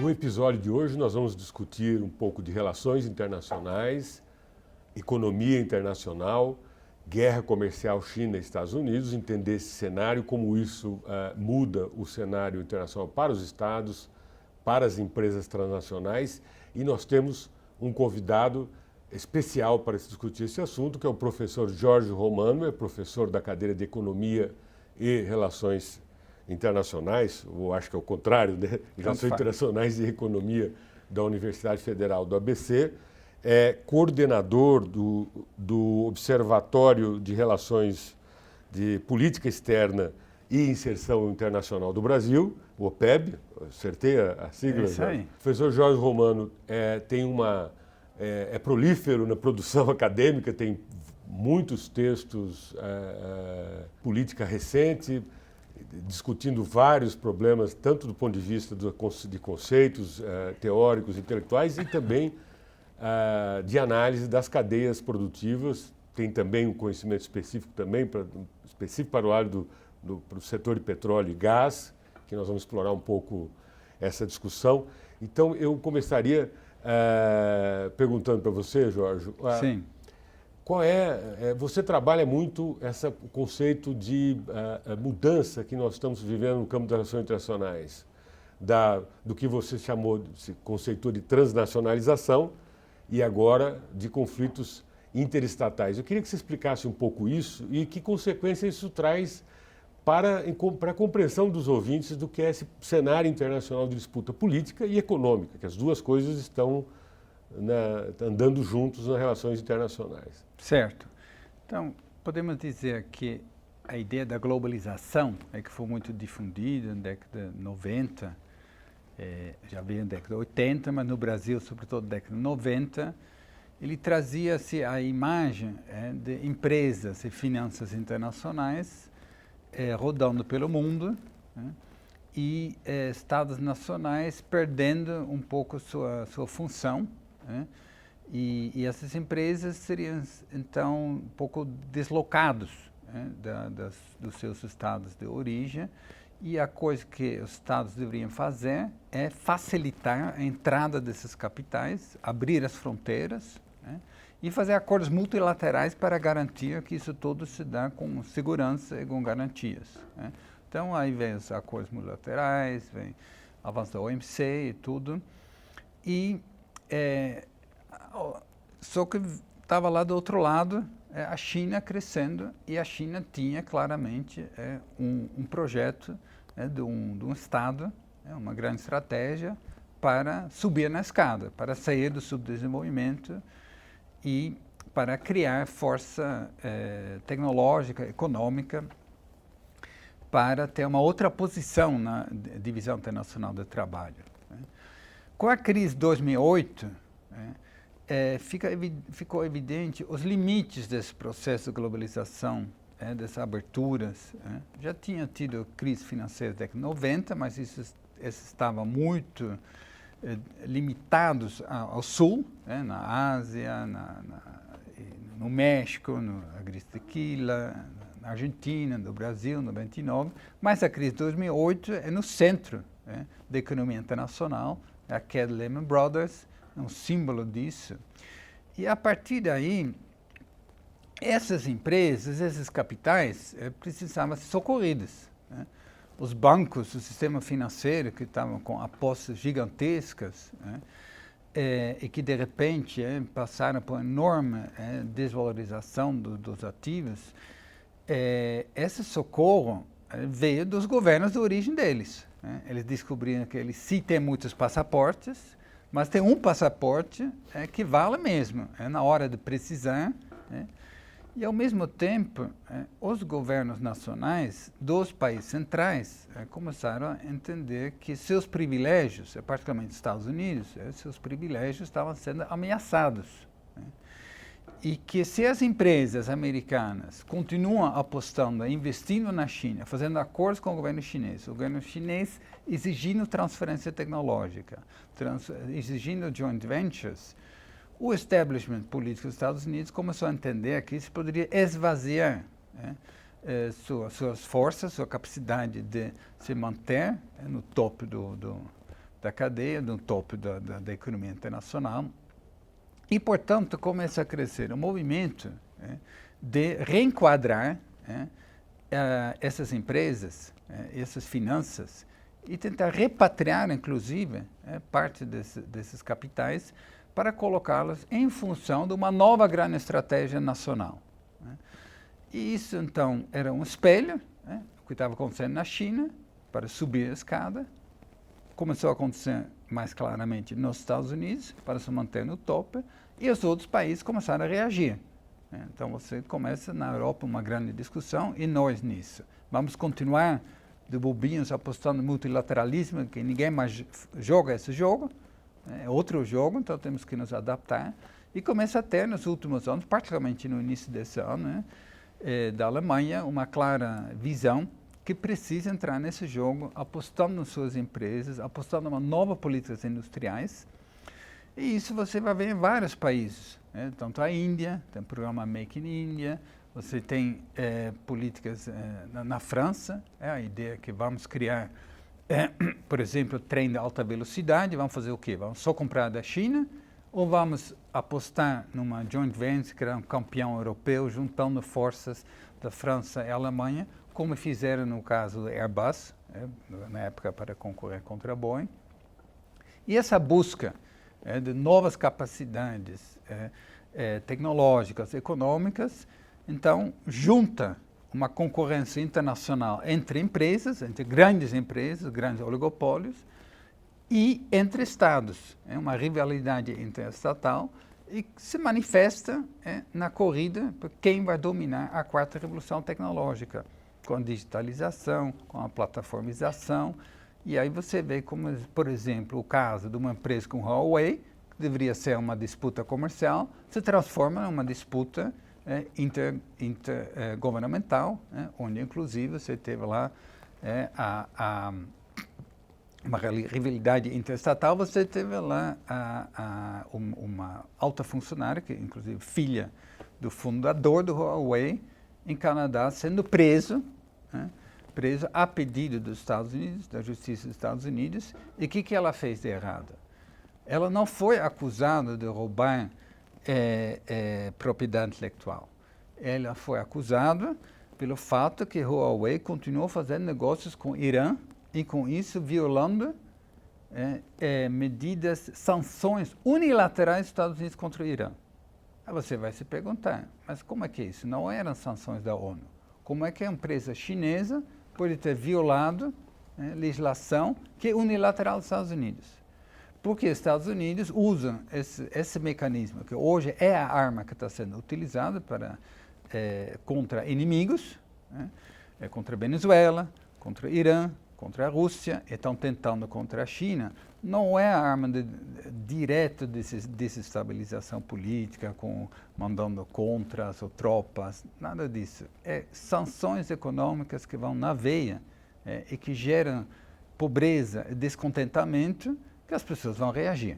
No episódio de hoje nós vamos discutir um pouco de relações internacionais, economia internacional, guerra comercial China e Estados Unidos, entender esse cenário, como isso muda o cenário internacional para os Estados, para as empresas transnacionais, e nós temos um convidado especial para discutir esse assunto, que é o professor Jorge Romano, é professor da cadeira de Economia e Relações Internacionais, ou acho que é o contrário, né? Relações Internacionais e Economia da Universidade Federal do ABC, é coordenador do Observatório de Relações de Política Externa e Inserção Internacional do Brasil, o OPEB, acertei a sigla? É isso aí. O professor Jorge Romano é prolífero na produção acadêmica, tem muitos textos, política recente, discutindo vários problemas, tanto do ponto de vista de conceitos teóricos, intelectuais, e também de análise das cadeias produtivas. Tem também um conhecimento específico para o lado do setor de petróleo e gás, que nós vamos explorar um pouco essa discussão. Então, eu começaria perguntando para você, Jorge, Sim. Você trabalha muito o conceito de mudança que nós estamos vivendo no campo das relações internacionais, do que você conceitou de transnacionalização e agora de conflitos interestatais. Eu queria que você explicasse um pouco isso e que consequências isso traz para a compreensão dos ouvintes do que é esse cenário internacional de disputa política e econômica, que as duas coisas estão andando juntos nas relações internacionais. Certo. Então, podemos dizer que a ideia da globalização que foi muito difundida na década de 90, já veio na década de 80, mas no Brasil, sobretudo na década de 90, ele trazia-se a imagem de empresas e finanças internacionais rodando pelo mundo, e estados nacionais perdendo um pouco sua função, e essas empresas seriam então um pouco deslocados dos seus estados de origem, e a coisa que os estados deveriam fazer é facilitar a entrada desses capitais, abrir as fronteiras, e fazer acordos multilaterais para garantir que isso tudo se dá com segurança e com garantias. Então, aí vem os acordos multilaterais, vem avanço da OMC e tudo. Só que estava lá do outro lado a China crescendo, e a China tinha claramente um projeto de um Estado, uma grande estratégia para subir na escada, para sair do subdesenvolvimento e para criar força tecnológica, econômica, para ter uma outra posição na divisão internacional do trabalho. Com a crise de 2008, ficou evidente os limites desse processo de globalização, dessas aberturas. Já tinha tido crise financeira na década de 90, mas esses estavam muito limitados ao sul, na Ásia, no México, na agricultura, na Argentina, no Brasil, no 99, mas a crise de 2008 é no centro da economia internacional, a queda de Lehman Brothers é um símbolo disso. E a partir daí, essas empresas, esses capitais precisavam ser socorridos. Os bancos, o sistema financeiro, que estavam com apostas gigantescas, e que de repente passaram por uma enorme desvalorização dos ativos, esse socorro veio dos governos de origem deles. Eles descobriram que eles sim têm muitos passaportes, mas tem um passaporte que vale mesmo, na hora de precisar. E, ao mesmo tempo, os governos nacionais dos países centrais começaram a entender que seus privilégios, particularmente os Estados Unidos, seus privilégios estavam sendo ameaçados. E que se as empresas americanas continuam apostando, investindo na China, fazendo acordos com o governo chinês exigindo transferência tecnológica, exigindo joint ventures, o establishment político dos Estados Unidos começou a entender que isso poderia esvaziar suas forças, sua capacidade de se manter no topo da cadeia, no topo da economia internacional. E, portanto, começa a crescer um movimento de reenquadrar essas empresas, essas finanças, e tentar repatriar, inclusive, parte desses capitais para colocá-las em função de uma nova grande estratégia nacional. E isso, então, era um espelho, o que estava acontecendo na China, para subir a escada. Começou a acontecer mais claramente nos Estados Unidos, para se manter no topo, e os outros países começaram a reagir. Então, você começa na Europa uma grande discussão, e nós nisso. Vamos continuar de bobinhos apostando no multilateralismo, que ninguém mais joga esse jogo, é outro jogo, então temos que nos adaptar. E começa a ter, nos últimos anos, particularmente no início desse ano, da Alemanha, uma clara visão que precisa entrar nesse jogo, apostando nas suas empresas, apostando em uma nova políticas industriais. E isso você vai ver em vários países. Tanto a Índia, tem o programa Make in India, você tem políticas na França, a ideia que vamos criar, por exemplo, trem de alta velocidade, vamos fazer o quê? Vamos só comprar da China ou vamos apostar numa joint venture, criar um campeão europeu, juntando forças da França e Alemanha, como fizeram no caso do Airbus, na época para concorrer contra a Boeing. E essa busca de novas capacidades tecnológicas, econômicas, então, junta uma concorrência internacional entre empresas, entre grandes oligopólios, e entre estados. É uma rivalidade interestatal e se manifesta na corrida por quem vai dominar a quarta revolução tecnológica, com a digitalização, com a plataformização. E aí você vê como, por exemplo, o caso de uma empresa com Huawei, que deveria ser uma disputa comercial, se transforma em uma disputa intergovernamental, onde inclusive você teve lá uma rivalidade interestatal, você teve lá uma alta funcionária, que inclusive filha do fundador do Huawei, em Canadá, sendo preso a pedido dos Estados Unidos, da Justiça dos Estados Unidos. E o que ela fez de errado? Ela não foi acusada de roubar propriedade intelectual. Ela foi acusada pelo fato que Huawei continuou fazendo negócios com o Irã e, com isso, violando sanções unilaterais dos Estados Unidos contra o Irã. Aí você vai se perguntar, mas como é que é isso? Não eram sanções da ONU. Como é que a empresa chinesa pode ter violado legislação que é unilateral dos Estados Unidos? Porque os Estados Unidos usam esse mecanismo, que hoje é a arma que está sendo utilizada contra inimigos, contra a Venezuela, contra o Irã, contra a Rússia, e estão tentando contra a China. Não é a arma direta de desestabilização política, mandando contras ou tropas, nada disso. É sanções econômicas que vão na veia e que geram pobreza e descontentamento, que as pessoas vão reagir.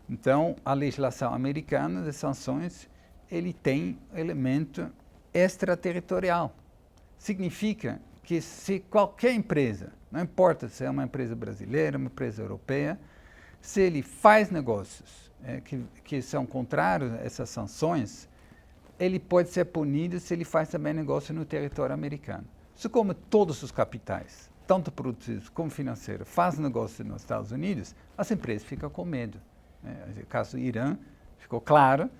Então, a legislação americana de sanções, ele tem elemento extraterritorial. Significa que se qualquer empresa, não importa se é uma empresa brasileira, uma empresa europeia, se ele faz negócios que são contrários a essas sanções, ele pode ser punido se ele faz também negócio no território americano. Se como todos os capitais, tanto produtivos como financeiros, fazem negócio nos Estados Unidos, as empresas ficam com medo. No caso do Irã, ficou claro,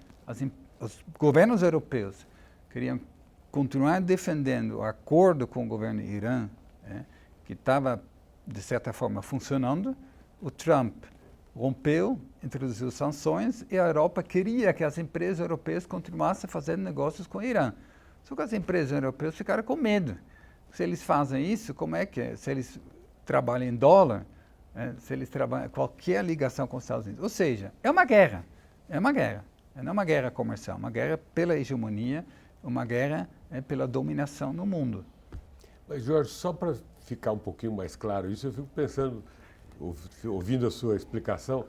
os governos europeus queriam continuar defendendo o acordo com o governo do Irã, que estava, de certa forma, funcionando. O Trump rompeu, introduziu sanções, e a Europa queria que as empresas europeias continuassem fazendo negócios com o Irã. Só que as empresas europeias ficaram com medo. Se eles fazem isso, como é que é? Se eles trabalham em dólar, se eles trabalham qualquer ligação com os Estados Unidos. Ou seja, é uma guerra. Não é uma guerra comercial, uma guerra pela hegemonia, uma guerra pela dominação no mundo. Mas, Jorge, só para ficar um pouquinho mais claro isso, eu fico pensando, ouvindo a sua explicação,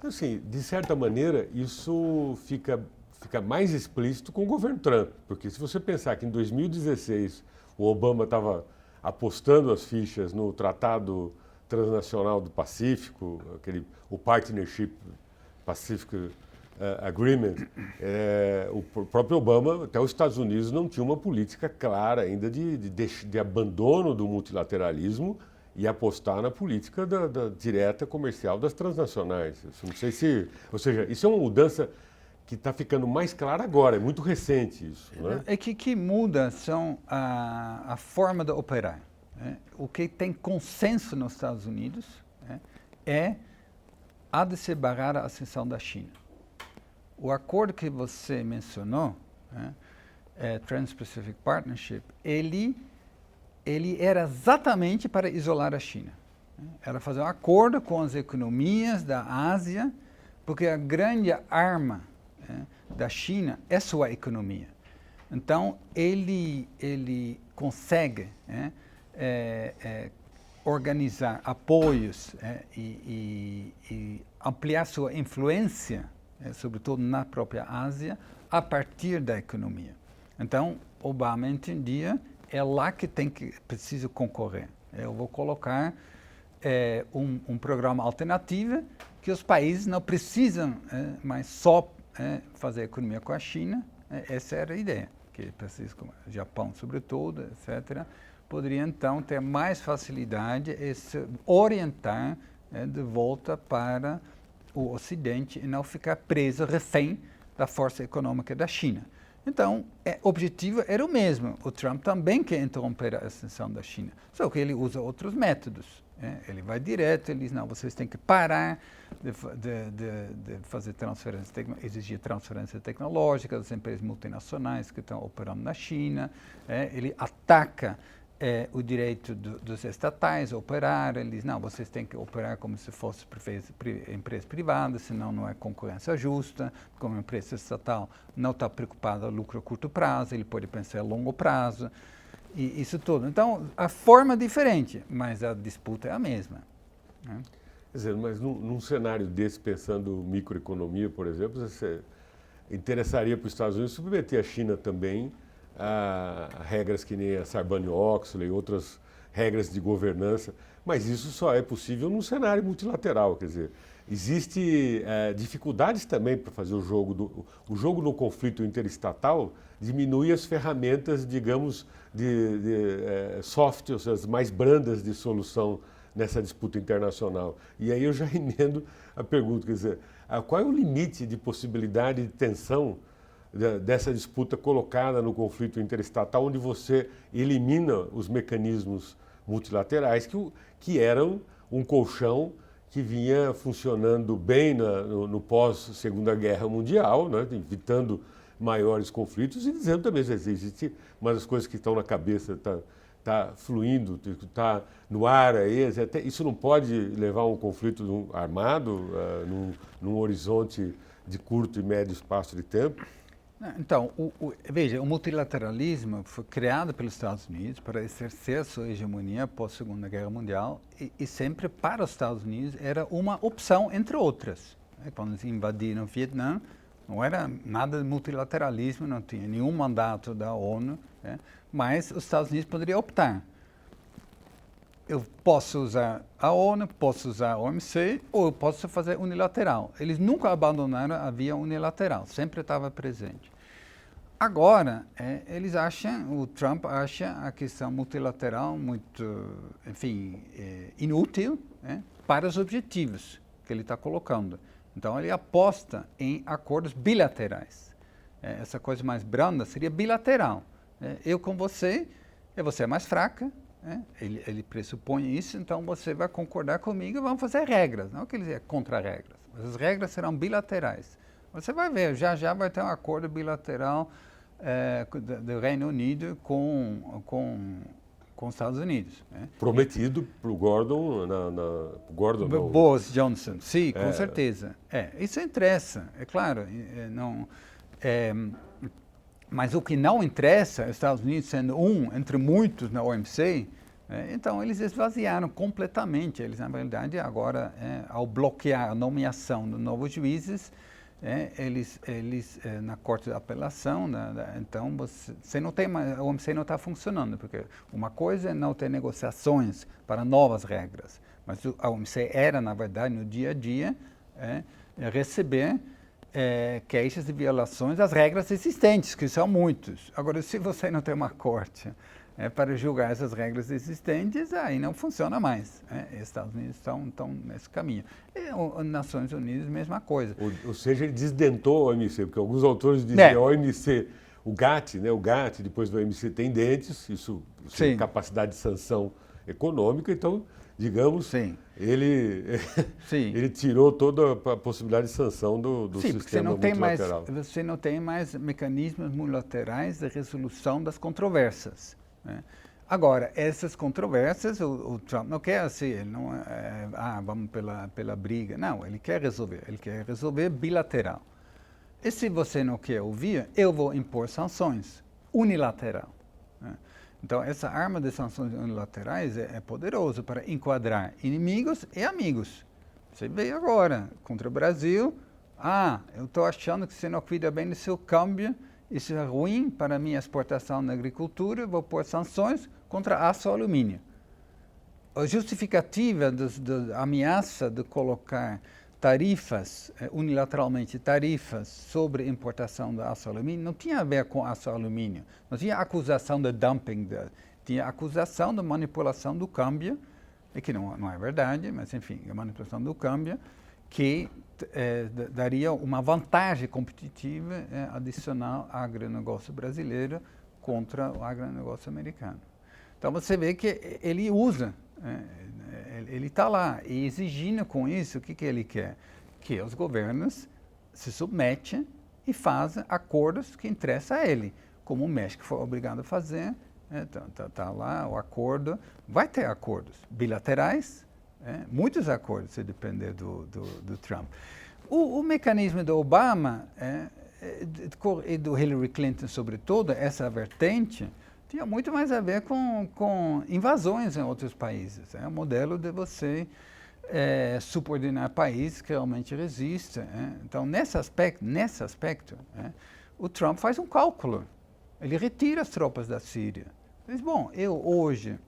assim, de certa maneira, isso fica mais explícito com o governo Trump, porque se você pensar que em 2016 o Obama estava apostando as fichas no Tratado transnacional do Pacífico, o Partnership Pacific Agreement, o próprio Obama, até os Estados Unidos, não tinha uma política clara ainda de abandono do multilateralismo e apostar na política da direta comercial das transnacionais. Não sei se... Ou seja, isso é uma mudança que está ficando mais clara agora, é muito recente isso. Né? É que muda são a forma de operar. Né? O que tem consenso nos Estados Unidos há de se barrar a ascensão da China. O acordo que você mencionou, Trans-Pacific Partnership, ele era exatamente para isolar a China. Era fazer um acordo com as economias da Ásia, porque a grande arma da China é sua economia. Então, ele consegue organizar apoios e ampliar sua influência, sobretudo na própria Ásia, a partir da economia. Então, Obama entendia, é lá que precisa concorrer. Eu vou colocar um programa alternativo que os países não precisam mais só fazer economia com a China. Essa era a ideia, que países como o Japão, sobretudo, etc., poderia então ter mais facilidade em se orientar de volta para o Ocidente e não ficar preso, refém da força econômica da China. Então, o objetivo era o mesmo. O Trump também quer interromper a ascensão da China, só que ele usa outros métodos. Ele vai direto, ele diz, não, vocês têm que parar de fazer exigir transferência tecnológica das empresas multinacionais que estão operando na China. Ele ataca o direito dos estatais a operar. Ele diz, não, vocês têm que operar como se fosse empresa privada, senão não é concorrência justa. Como a empresa estatal não está preocupada a lucro a curto prazo, ele pode pensar a longo prazo. E isso tudo. Então, a forma é diferente, mas a disputa é a mesma. Né? Quer dizer, mas num cenário desse, pensando microeconomia, por exemplo, você interessaria para os Estados Unidos submeter a China também a regras que nem a Sarbanes-Oxley, outras regras de governança, mas isso só é possível num cenário multilateral, quer dizer, existe dificuldades também para fazer o jogo no conflito interestatal, diminui as ferramentas, digamos, soft, ou seja, as mais brandas de solução nessa disputa internacional. E aí eu já emendo a pergunta, quer dizer, qual é o limite de possibilidade de tensão dessa disputa colocada no conflito interestatal, onde você elimina os mecanismos multilaterais que eram um colchão que vinha funcionando bem no pós-Segunda Guerra Mundial, né, evitando maiores conflitos e dizendo também que existe uma das coisas que estão na cabeça, está fluindo, está no ar aí, isso não pode levar a um conflito armado num horizonte de curto e médio espaço de tempo? Então, veja, o multilateralismo foi criado pelos Estados Unidos para exercer sua hegemonia após a Segunda Guerra Mundial e sempre para os Estados Unidos era uma opção entre outras. Quando eles invadiram o Vietnã, não era nada de multilateralismo, não tinha nenhum mandato da ONU, mas os Estados Unidos poderiam optar. Eu posso usar a ONU, posso usar a OMC, ou eu posso fazer unilateral. Eles nunca abandonaram a via unilateral, sempre estava presente. Agora, o Trump acha a questão multilateral muito, enfim, inútil para os objetivos que ele está colocando. Então, ele aposta em acordos bilaterais. Essa coisa mais branda seria bilateral. Eu com você, e você é mais fraca. Ele pressupõe isso, então você vai concordar comigo e vamos fazer regras. Não que ele é contra regras, mas as regras serão bilaterais. Você vai ver, já vai ter um acordo bilateral do Reino Unido com os Estados Unidos. Prometido para o Gordon, Boris Johnson, sim, com certeza. Isso interessa, é claro. Mas o que não interessa, os Estados Unidos sendo entre muitos na OMC, então eles esvaziaram completamente. Eles, na verdade, agora, ao bloquear a nomeação de novos juízes, eles na Corte de Apelação, então você não tem mais, a OMC não está funcionando, porque uma coisa é não ter negociações para novas regras, Mas a OMC era, na verdade, no dia a dia, receber queixas de violações das regras existentes, que são muitos. Agora, se você não tem uma corte para julgar essas regras existentes, aí não funciona mais. Os Estados Unidos estão nesse caminho. E as Nações Unidas, mesma coisa. Ou seja, ele desdentou a OMC, porque alguns autores dizem que a OMC, o GATT, né, o GATT, depois do OMC, tem dentes, isso tem capacidade de sanção econômica, então, digamos, ele tirou toda a possibilidade de sanção do sistema multilateral. Você não tem mais mecanismos multilaterais de resolução das controvérsias. Agora, essas controvérsias, o Trump não quer assim, ele não vamos pela briga. Não, ele quer resolver bilateral. E se você não quer ouvir, eu vou impor sanções unilateral. Então, essa arma de sanções unilaterais é poderosa para enquadrar inimigos e amigos. Você vê agora, contra o Brasil, eu estou achando que você não cuida bem do seu câmbio, isso é ruim para a minha exportação na agricultura, vou pôr sanções contra aço e alumínio. A justificativa da ameaça de colocar tarifas, unilateralmente tarifas sobre importação de aço e alumínio, não tinha a ver com aço e alumínio. Não tinha acusação de dumping, tinha acusação de manipulação do câmbio, que não é verdade, mas enfim, a manipulação do câmbio, que daria uma vantagem competitiva adicional ao agronegócio brasileiro contra o agronegócio americano. Então você vê que ele usa, ele está lá e exigindo com isso, o que ele quer? Que os governos se submetem e fazem acordos que interessam a ele, como o México foi obrigado a fazer. Está lá o acordo, vai ter acordos bilaterais, muitos acordos, se depender do Trump. O mecanismo do Obama e do Hillary Clinton, sobretudo, essa vertente, tinha muito mais a ver com invasões em outros países. É um modelo de você subordinar países que realmente resistem. Então, nesse aspecto, o Trump faz um cálculo. Ele retira as tropas da Síria. Ele diz, bom, eu hoje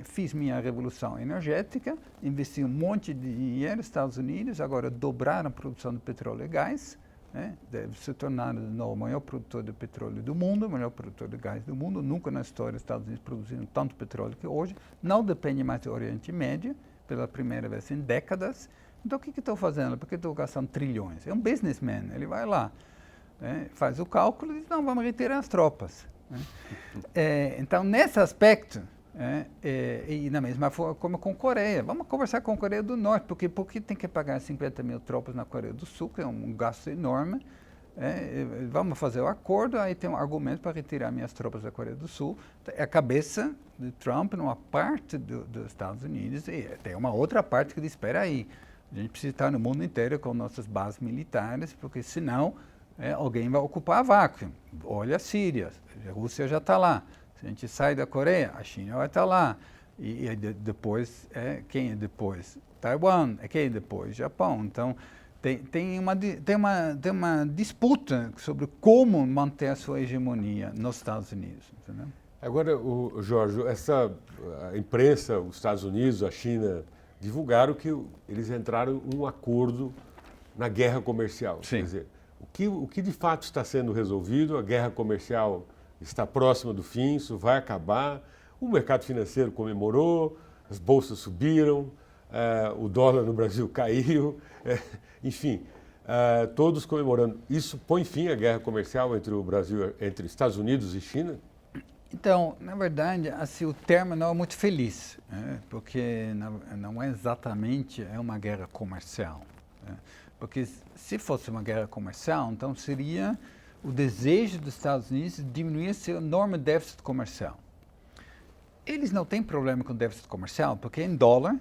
fiz minha revolução energética, investi um monte de dinheiro nos Estados Unidos, agora dobraram a produção de petróleo e gás, deve se tornar de novo o maior produtor de petróleo do mundo, o maior produtor de gás do mundo. Nunca na história os Estados Unidos produziram tanto petróleo que hoje. Não depende mais do Oriente Médio, pela primeira vez em décadas. Então, o que estou fazendo? Por que estou gastando trilhões? É um businessman, ele vai lá, faz o cálculo e diz, não, vamos retirar as tropas. Então, nesse aspecto, e na mesma forma como com a Coreia, vamos conversar com a Coreia do Norte, porque tem que pagar 50 mil tropas na Coreia do Sul, que é um gasto enorme. Vamos fazer o acordo, aí tem um argumento para retirar minhas tropas da Coreia do Sul. É a cabeça de Trump numa parte dos Estados Unidos, e tem uma outra parte que diz, espera aí, a gente precisa estar no mundo inteiro com nossas bases militares, porque senão alguém vai ocupar a vaca. Olha a Síria, a Rússia já está lá. Se a gente sai da Coreia, a China vai estar lá. E depois, quem é depois? Taiwan. Quem é depois? Japão. Então, tem uma disputa sobre como manter a sua hegemonia nos Estados Unidos. Entendeu? Agora, Jorge, a imprensa, os Estados Unidos, a China, divulgaram que eles entraram em um acordo na guerra comercial. Sim. Quer dizer, o que de fato está sendo resolvido? A guerra comercial está próxima do fim, isso vai acabar. O mercado financeiro comemorou, as bolsas subiram, o dólar no Brasil caiu, enfim, todos comemorando. Isso põe fim à guerra comercial entre Estados Unidos e China? Então, na verdade, assim, o termo não é muito feliz, porque não é exatamente uma guerra comercial. Porque se fosse uma guerra comercial, então seria o desejo dos Estados Unidos de diminuir seu enorme déficit comercial. Eles não têm problema com déficit comercial, porque é em dólar,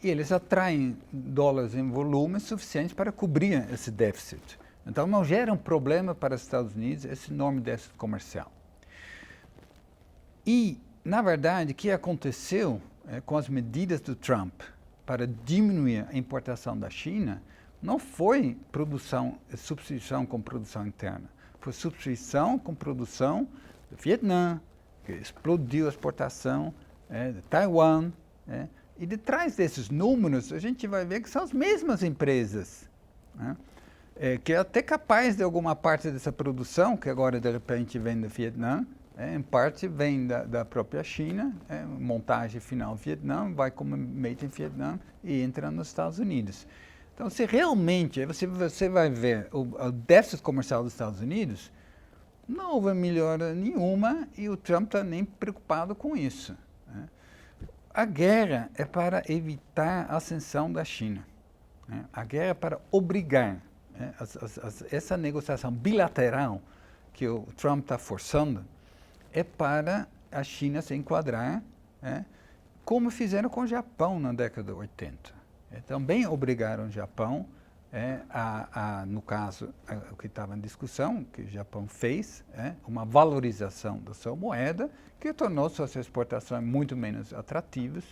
e eles atraem dólares em volume suficiente para cobrir esse déficit. Então, não gera um problema para os Estados Unidos esse enorme déficit comercial. E, na verdade, o que aconteceu com as medidas do Trump para diminuir a importação da China não foi substituição com produção interna. Foi substituição com produção do Vietnã, que explodiu a exportação, de Taiwan, E de trás desses números, a gente vai ver que são as mesmas empresas, né? Que é até capaz de alguma parte dessa produção, que agora de repente vem do Vietnã, em parte vem da própria China, montagem final Vietnã, vai como made in Vietnã e entra nos Estados Unidos. Então, se realmente, você vai ver o déficit comercial dos Estados Unidos, não houve melhora nenhuma e o Trump está nem preocupado com isso, né? A guerra é para evitar a ascensão da China, né? A guerra é para obrigar, né? Essa negociação bilateral que o Trump está forçando é para a China se enquadrar, né? Como fizeram com o Japão na década de 80. Também obrigaram o Japão, no caso, o que estava em discussão, que o Japão fez, uma valorização da sua moeda, que tornou suas exportações muito menos atrativas,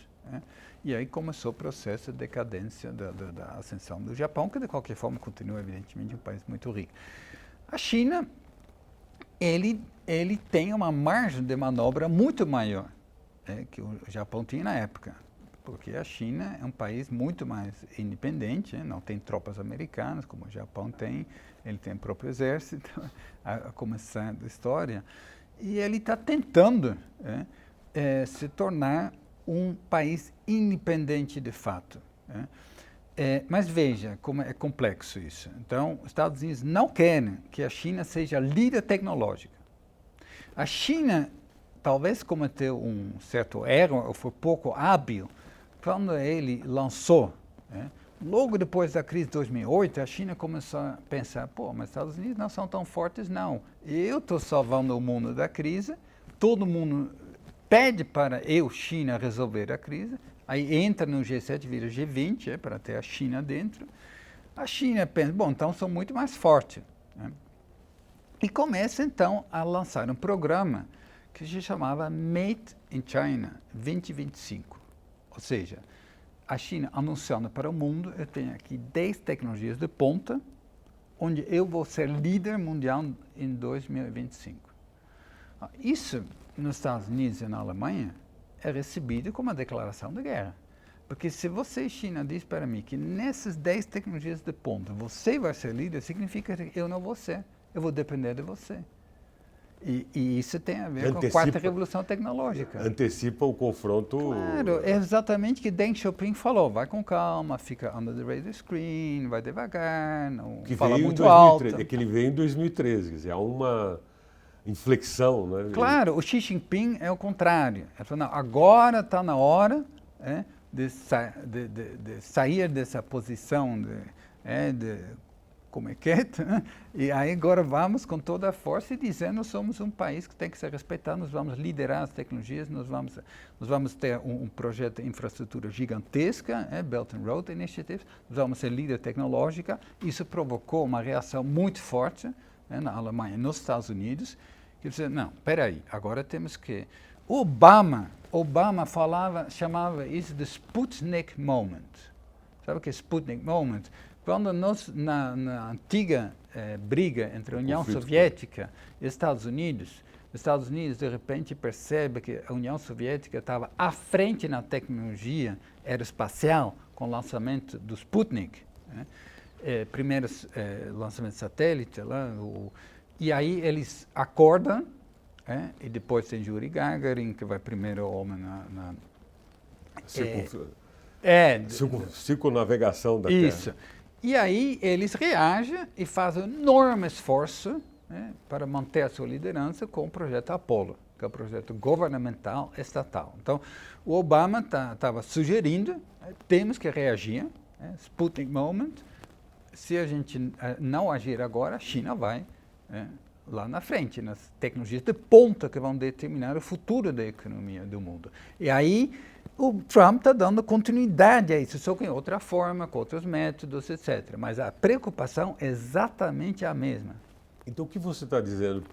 e aí começou o processo de decadência da ascensão do Japão, que de qualquer forma continua, evidentemente, um país muito rico. A China, ele tem uma margem de manobra muito maior, que o Japão tinha na época, porque a China é um país muito mais independente, não tem tropas americanas, como o Japão tem, ele tem o próprio exército, a começar da história, e ele está tentando se tornar um país independente de fato. Mas veja como é complexo isso. Então, os Estados Unidos não querem que a China seja líder tecnológica. A China talvez cometeu um certo erro, ou foi pouco hábil, quando ele lançou, logo depois da crise de 2008, a China começou a pensar, mas os Estados Unidos não são tão fortes não. Eu estou salvando o mundo da crise, todo mundo pede para eu, China, resolver a crise, aí entra no G7, vira G20, para ter a China dentro. A China pensa, então são muito mais fortes, né? E começa então a lançar um programa que se chamava Made in China 2025. Ou seja, a China anunciando para o mundo, eu tenho aqui 10 tecnologias de ponta, onde eu vou ser líder mundial em 2025. Isso, nos Estados Unidos e na Alemanha, é recebido como uma declaração de guerra. Porque se você, China, diz para mim que nessas 10 tecnologias de ponta você vai ser líder, significa que eu não vou ser, eu vou depender de você. E isso tem a ver com a quarta revolução tecnológica. Antecipa o confronto. Claro, é exatamente o que Deng Xiaoping falou. Vai com calma, fica under the radar screen, vai devagar, não fala muito alto. É que ele veio em 2013, quer dizer, há uma inflexão, né? Claro, o Xi Jinping é o contrário. Ele falou, não, agora está na hora de sair dessa posição como é quieto, né? E aí agora vamos com toda a força e dizendo nós somos um país que tem que ser respeitado, nós vamos liderar as tecnologias, nós vamos ter um projeto de infraestrutura gigantesca, Belt and Road Initiative, nós vamos ser líder tecnológica. Isso provocou uma reação muito forte na Alemanha e nos Estados Unidos, que dizia, não, espera aí, agora temos que... Obama chamava isso de Sputnik Moment. Sabe o que é Sputnik Moment? Quando na antiga briga entre a União Soviética e Estados Unidos de repente percebe que a União Soviética estava à frente na tecnologia aeroespacial com o lançamento do Sputnik, primeiros lançamentos de satélite lá, e aí eles acordam, e depois tem Yuri Gagarin, que vai primeiro ao homem na circunnavegação da isso. Terra. E aí eles reagem e fazem um enorme esforço para manter a sua liderança com o projeto Apollo, que é o projeto governamental estatal. Então, o Obama estava sugerindo, temos que reagir, Sputnik Moment, se a gente não agir agora, a China vai lá na frente, nas tecnologias de ponta que vão determinar o futuro da economia do mundo. E aí o Trump está dando continuidade a isso, só que em outra forma, com outros métodos, etc. Mas a preocupação é exatamente a mesma. Então, o que você está dizendo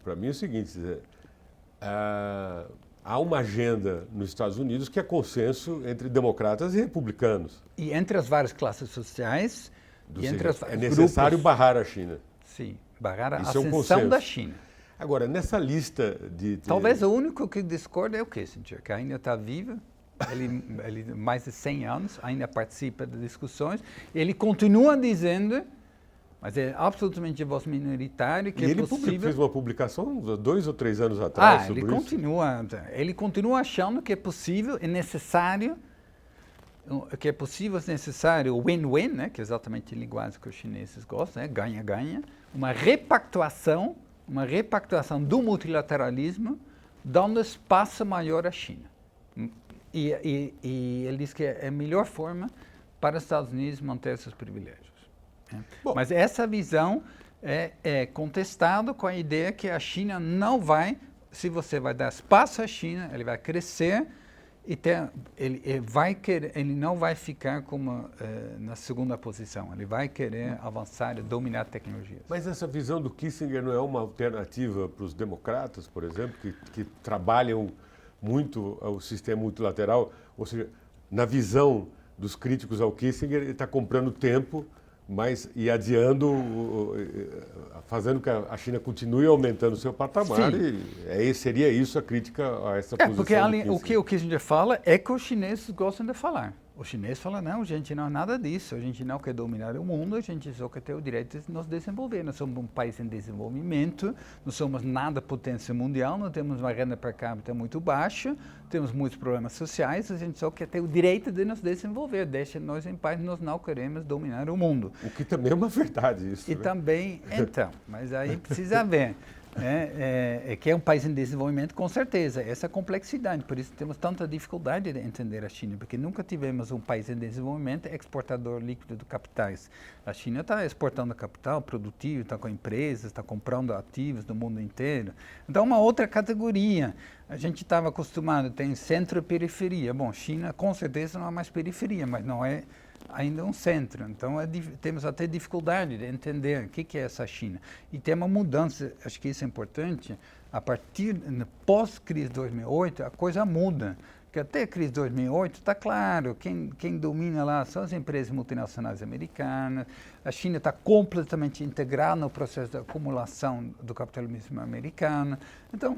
para mim é o seguinte, há uma agenda nos Estados Unidos que é consenso entre democratas e republicanos. E entre as várias classes sociais, é necessário barrar a China. Sim, barrar a ascensão da China. Agora, nessa lista de... Talvez o único que discorda é o Kissinger, que ainda está vivo. Ele mais de 100 anos, ainda participa das discussões. Ele continua dizendo, mas é absolutamente de voz minoritária, que e é ele possível... fez uma publicação 2 ou 3 anos atrás sobre isso. Ele continua achando que é possível e necessário, o win-win, né, que é exatamente a linguagem que os chineses gostam, né, ganha-ganha, uma repactuação do multilateralismo, dando espaço maior à China. E ele diz que é a melhor forma para os Estados Unidos manter seus privilégios. Bom, mas essa visão é contestada com a ideia que a China não vai, se você vai dar espaço à China, ele vai crescer e ele não vai ficar como na segunda posição, ele vai querer avançar e dominar tecnologias. Mas essa visão do Kissinger não é uma alternativa para os democratas, por exemplo, que trabalham muito o sistema multilateral? Ou seja, na visão dos críticos ao Kissinger, ele está comprando tempo, e adiando, fazendo que a China continue aumentando o seu patamar. E seria isso a crítica a essa posição. Porque o que o Kissinger fala é que os chineses gostam de falar. Os chineses falam, não, gente, não é nada disso. A gente não quer dominar o mundo, a gente só quer ter o direito de nos desenvolver. Nós somos um país em desenvolvimento, não somos nada potência mundial, não temos uma renda per capita muito baixa, temos muitos problemas sociais, a gente só quer ter o direito de nos desenvolver. Deixa nós em paz, nós não queremos dominar o mundo. O que também é uma verdade isso. E também, então, mas aí precisa ver. Que é um país em desenvolvimento, com certeza, essa complexidade, por isso temos tanta dificuldade de entender a China, porque nunca tivemos um país em desenvolvimento exportador líquido de capitais. A China está exportando capital produtivo, está com empresas, está comprando ativos do mundo inteiro. Então, uma outra categoria. A gente estava acostumado, tem centro e periferia. Bom, China com certeza não é mais periferia, mas não é ainda um centro. Então, temos até dificuldade de entender o que é essa China. E tem uma mudança, acho que isso é importante, a partir, pós-crise de 2008, a coisa muda. Porque até a crise de 2008, está claro, quem domina lá são as empresas multinacionais americanas, a China está completamente integrada no processo de acumulação do capitalismo americano. Então,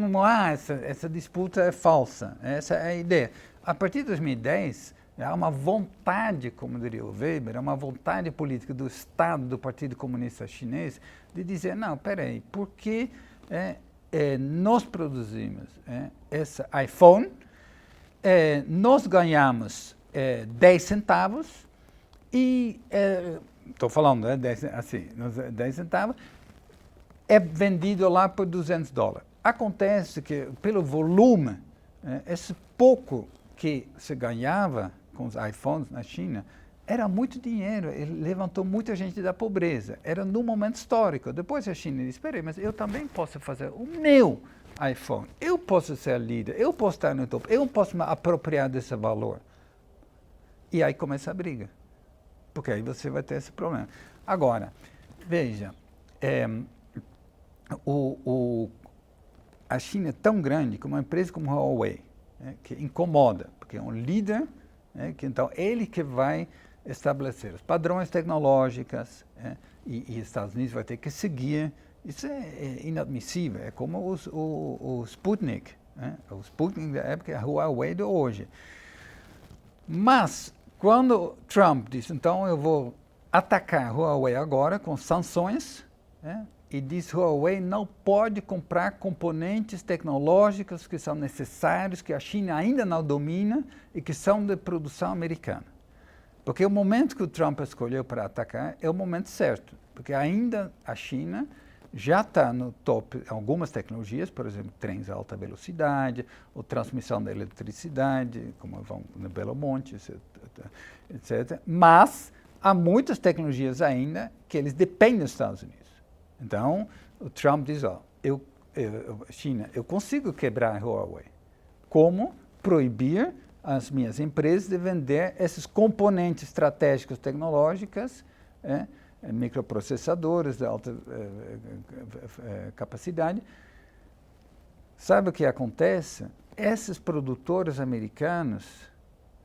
essa disputa é falsa, essa é a ideia. A partir de 2010, há uma vontade, como diria o Weber, uma vontade política do Estado, do Partido Comunista Chinês, de dizer, não, peraí, por que nós produzimos esse iPhone, nós ganhamos 10 centavos e, estou falando, 10 centavos, é vendido lá por $200. Acontece que, pelo volume, esse pouco que se ganhava com os iPhones na China, era muito dinheiro, ele levantou muita gente da pobreza, era num momento histórico. Depois a China disse, espera aí, mas eu também posso fazer o meu iPhone, eu posso ser líder, eu posso estar no topo, eu posso me apropriar desse valor. E aí começa a briga, porque aí você vai ter esse problema. Agora, veja, a China é tão grande que uma empresa como a Huawei, que incomoda, porque é um líder, então ele que vai estabelecer os padrões tecnológicos, e os Estados Unidos vai ter que seguir. Isso é inadmissível, é como o Sputnik, o Sputnik da época é a Huawei de hoje. Mas, quando Trump disse, então eu vou atacar a Huawei agora com sanções, e diz que a Huawei não pode comprar componentes tecnológicos que são necessários, que a China ainda não domina e que são de produção americana. Porque o momento que o Trump escolheu para atacar é o momento certo, porque ainda a China já está no top algumas tecnologias, por exemplo, trens de alta velocidade, ou transmissão da eletricidade, como vão no Belo Monte, etc. Mas há muitas tecnologias ainda que eles dependem dos Estados Unidos. Então, o Trump diz, China, eu consigo quebrar a Huawei. Como? Proibir as minhas empresas de vender esses componentes estratégicos tecnológicos, microprocessadores de alta capacidade. Sabe o que acontece? Esses produtores americanos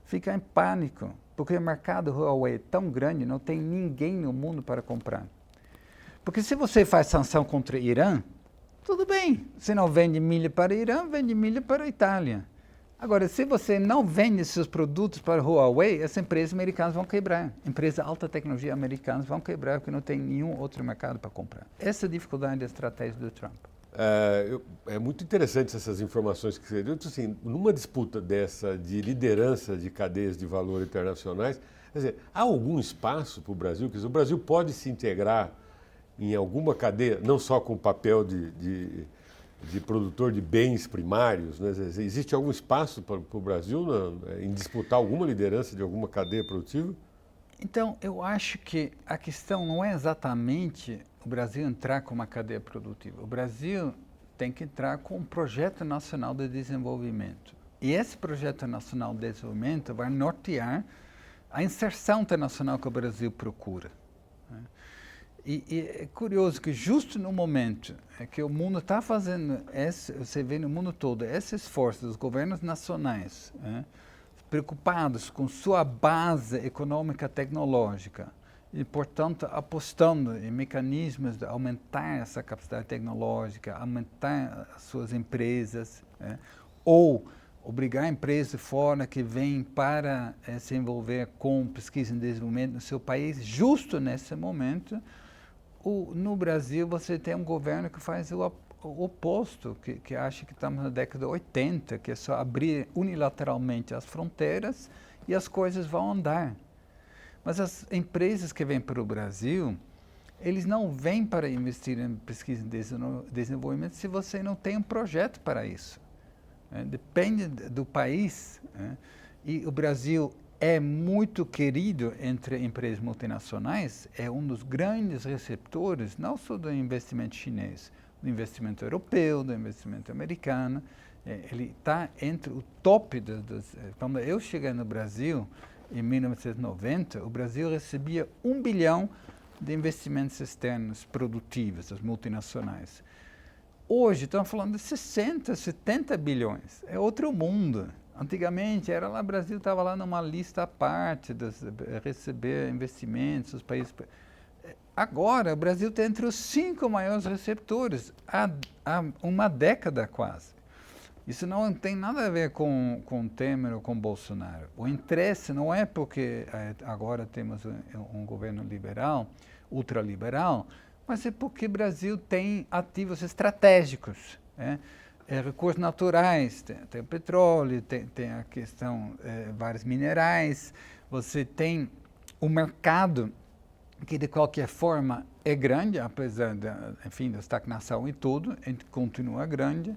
ficam em pânico, porque o mercado Huawei é tão grande, não tem ninguém no mundo para comprar. Porque se você faz sanção contra o Irã, tudo bem. Você não vende milho para o Irã, vende milho para a Itália. Agora, se você não vende seus produtos para a Huawei, as empresas americanas vão quebrar. Empresas de alta tecnologia americanas vão quebrar porque não tem nenhum outro mercado para comprar. Essa é a dificuldade da estratégia do Trump. É muito interessante essas informações que você deu. Assim, numa disputa dessa de liderança de cadeias de valor internacionais, quer dizer, há algum espaço para o Brasil? Quer dizer, o Brasil pode se integrar em alguma cadeia, não só com o papel de produtor de bens primários, né? Existe algum espaço para o Brasil em disputar alguma liderança de alguma cadeia produtiva? Então, eu acho que a questão não é exatamente o Brasil entrar com uma cadeia produtiva. O Brasil tem que entrar com um projeto nacional de desenvolvimento. E esse projeto nacional de desenvolvimento vai nortear a inserção internacional que o Brasil procura. E é curioso que justo no momento que o mundo está fazendo, você vê no mundo todo, esse esforço dos governos nacionais, preocupados com sua base econômica tecnológica e, portanto, apostando em mecanismos de aumentar essa capacidade tecnológica, aumentar as suas empresas, ou obrigar empresas de fora que vêm para se envolver com pesquisa e desenvolvimento no seu país, justo nesse momento. No Brasil, você tem um governo que faz o oposto, que acha que estamos na década de 80, que é só abrir unilateralmente as fronteiras e as coisas vão andar. Mas as empresas que vêm para o Brasil, eles não vêm para investir em pesquisa e desenvolvimento se você não tem um projeto para isso. Depende do país. E o Brasil é muito querido entre empresas multinacionais, é um dos grandes receptores, não só do investimento chinês, do investimento europeu, do investimento americano. Ele está entre o top quando eu cheguei no Brasil, em 1990, o Brasil recebia 1 bilhão de investimentos externos produtivos, das multinacionais. Hoje estamos falando de 60, 70 bilhões. É outro mundo. Antigamente, o Brasil estava lá numa lista à parte de receber investimentos dos países. Agora, o Brasil está entre os 5 maiores receptores, há uma década quase. Isso não tem nada a ver com Temer ou com Bolsonaro. O interesse não é porque agora temos um governo liberal, ultraliberal, mas é porque o Brasil tem ativos estratégicos, recursos naturais, tem o petróleo, tem a questão, vários minerais, você tem o mercado que de qualquer forma é grande, apesar da estagnação e tudo, continua grande,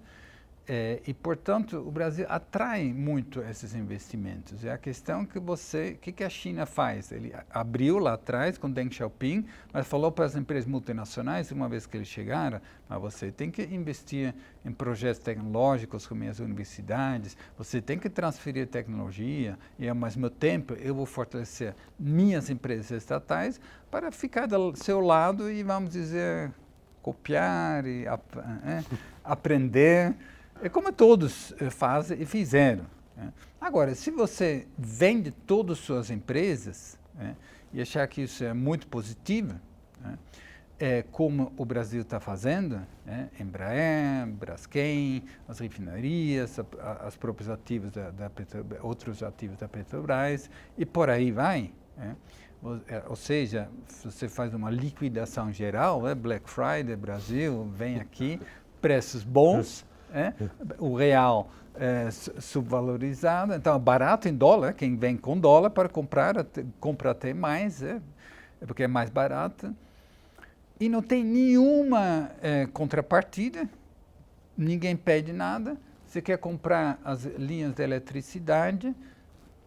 e portanto o Brasil atrai muito esses investimentos. É a questão que que a China faz? Ele abriu lá atrás com Deng Xiaoping, mas falou para as empresas multinacionais, uma vez que eles chegaram, mas você tem que investir em projetos tecnológicos como as universidades, você tem que transferir tecnologia e ao mesmo tempo eu vou fortalecer minhas empresas estatais para ficar do seu lado e, vamos dizer, copiar e aprender. É como todos fazem e fizeram. Agora, se você vende todas as suas empresas e achar que isso é muito positivo, como o Brasil está fazendo, Embraer, Braskem, as refinarias, as próprios ativos outros ativos da Petrobras, e por aí vai. Ou seja, você faz uma liquidação geral, Black Friday, Brasil, vem aqui, preços bons, o real subvalorizado, então é barato em dólar, quem vem com dólar para compra até mais, porque é mais barato, e não tem nenhuma contrapartida, ninguém pede nada, você quer comprar as linhas de eletricidade,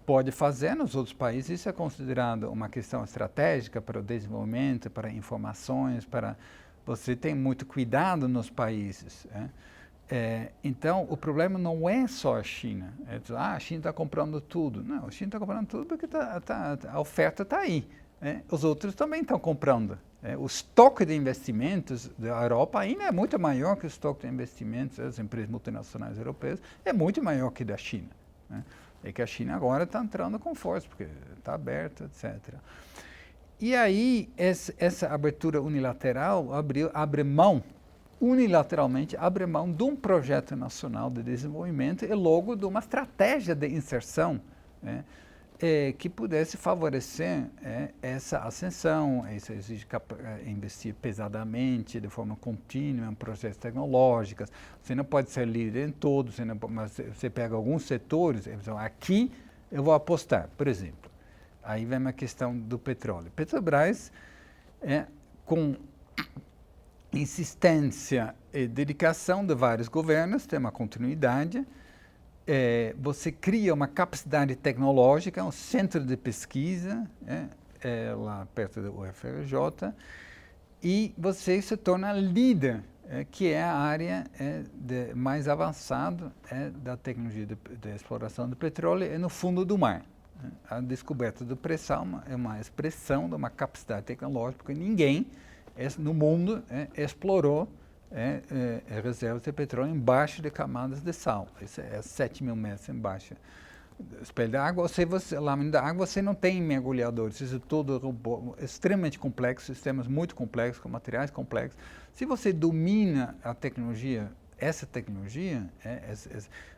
pode fazer, nos outros países isso é considerado uma questão estratégica para o desenvolvimento, para informações, você tem muito cuidado nos países, então, o problema não é só a China. A China está comprando tudo. Não, a China está comprando tudo porque a oferta está aí. Os outros também estão comprando. O estoque de investimentos da Europa ainda é muito maior que o estoque de investimentos das empresas multinacionais europeias, é muito maior que da China. É que a China agora está entrando com força, porque está aberta, etc. E aí, essa abertura unilateral abre mão unilateralmente abre mão de um projeto nacional de desenvolvimento e logo de uma estratégia de inserção, né, que pudesse favorecer essa ascensão, isso exige investir pesadamente, de forma contínua, em projetos tecnológicos. Você não pode ser líder em todos, mas você pega alguns setores, então, aqui eu vou apostar, por exemplo. Aí vem a questão do petróleo. Petrobras, com insistência e dedicação de vários governos, tem uma continuidade. Você cria uma capacidade tecnológica, um centro de pesquisa, lá perto do UFRJ, e você se torna líder, que é a área mais avançada da tecnologia de exploração do petróleo, no fundo do mar. A descoberta do pré-sal é uma expressão de uma capacidade tecnológica, porque ninguém no mundo explorou reservas de petróleo embaixo de camadas de sal. Isso é 7.000 metros embaixo. Espelho da água, lâmina da água, você não tem mergulhadores. Isso é tudo extremamente complexo, sistemas muito complexos, com materiais complexos. Se você domina a tecnologia, essa tecnologia,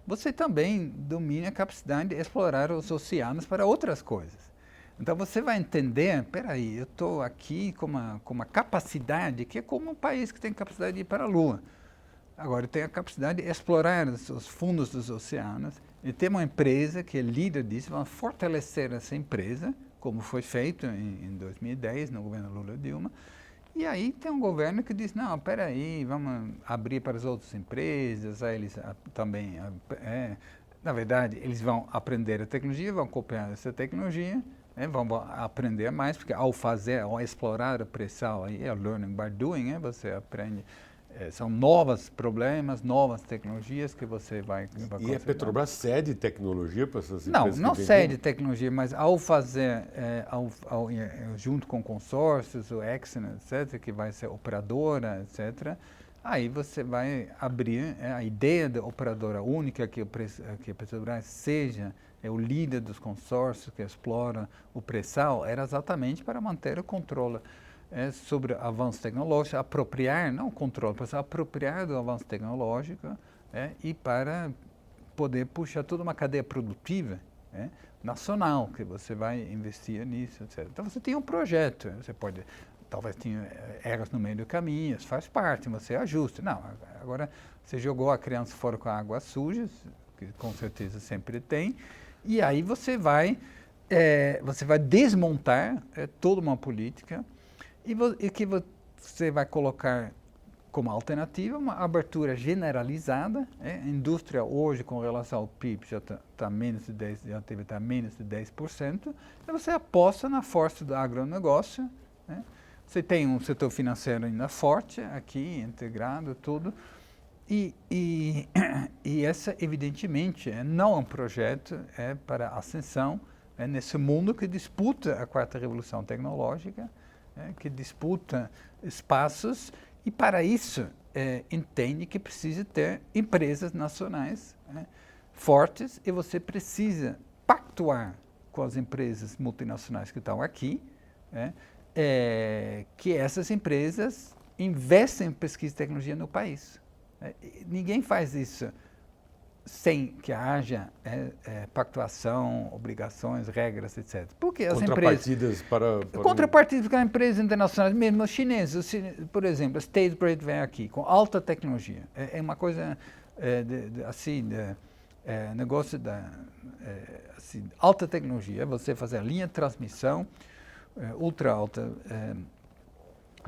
você também domina a capacidade de explorar os oceanos para outras coisas. Então você vai entender, peraí, eu estou aqui com uma capacidade que é como um país que tem capacidade de ir para a Lua. Agora eu tenho a capacidade de explorar os fundos dos oceanos e ter uma empresa que é líder disso, vamos fortalecer essa empresa, como foi feito em 2010 no governo Lula e Dilma. E aí tem um governo que diz, não, peraí, vamos abrir para as outras empresas, aí eles também, na verdade, eles vão aprender a tecnologia, vão copiar essa tecnologia, vão aprender mais, porque ao explorar o pré-sal, aí é learning by doing, você aprende, são novos problemas, novas tecnologias que você vai E a Petrobras cede tecnologia para essas empresas? Não cede tecnologia, mas ao fazer, junto com consórcios, o Exxon, etc., que vai ser operadora, etc., aí você vai abrir a ideia da operadora única, que a Petrobras seja o líder dos consórcios que exploram o pré-sal, era exatamente para manter o controle sobre o avanço tecnológico, apropriar, não o controle, mas apropriar do avanço tecnológico e para poder puxar toda uma cadeia produtiva nacional, que você vai investir nisso, etc. Então você tem um projeto, você pode, talvez tenha erros no meio do caminho, isso faz parte, você ajusta. Não, agora você jogou a criança fora com a água suja, que com certeza sempre tem, e aí você vai desmontar toda uma política e que você vai colocar como alternativa uma abertura generalizada. A indústria hoje, com relação ao PIB, já está menos de 10%, e você aposta na força do agronegócio. Você tem um setor financeiro ainda forte aqui, integrado, tudo. E essa, evidentemente, não é um projeto para ascensão nesse mundo que disputa a quarta revolução tecnológica, que disputa espaços, e para isso entende que precisa ter empresas nacionais fortes, e você precisa pactuar com as empresas multinacionais que estão aqui, que essas empresas investem em pesquisa e tecnologia no país. Ninguém faz isso sem que haja pactuação, obrigações, regras, etc. Porque as contrapartidas empresas... Contrapartidas para empresas internacionais, mesmo os chineses. Por exemplo, a State Grid vem aqui com alta tecnologia. É uma coisa negócio alta tecnologia. Você fazer a linha de transmissão, ultra alta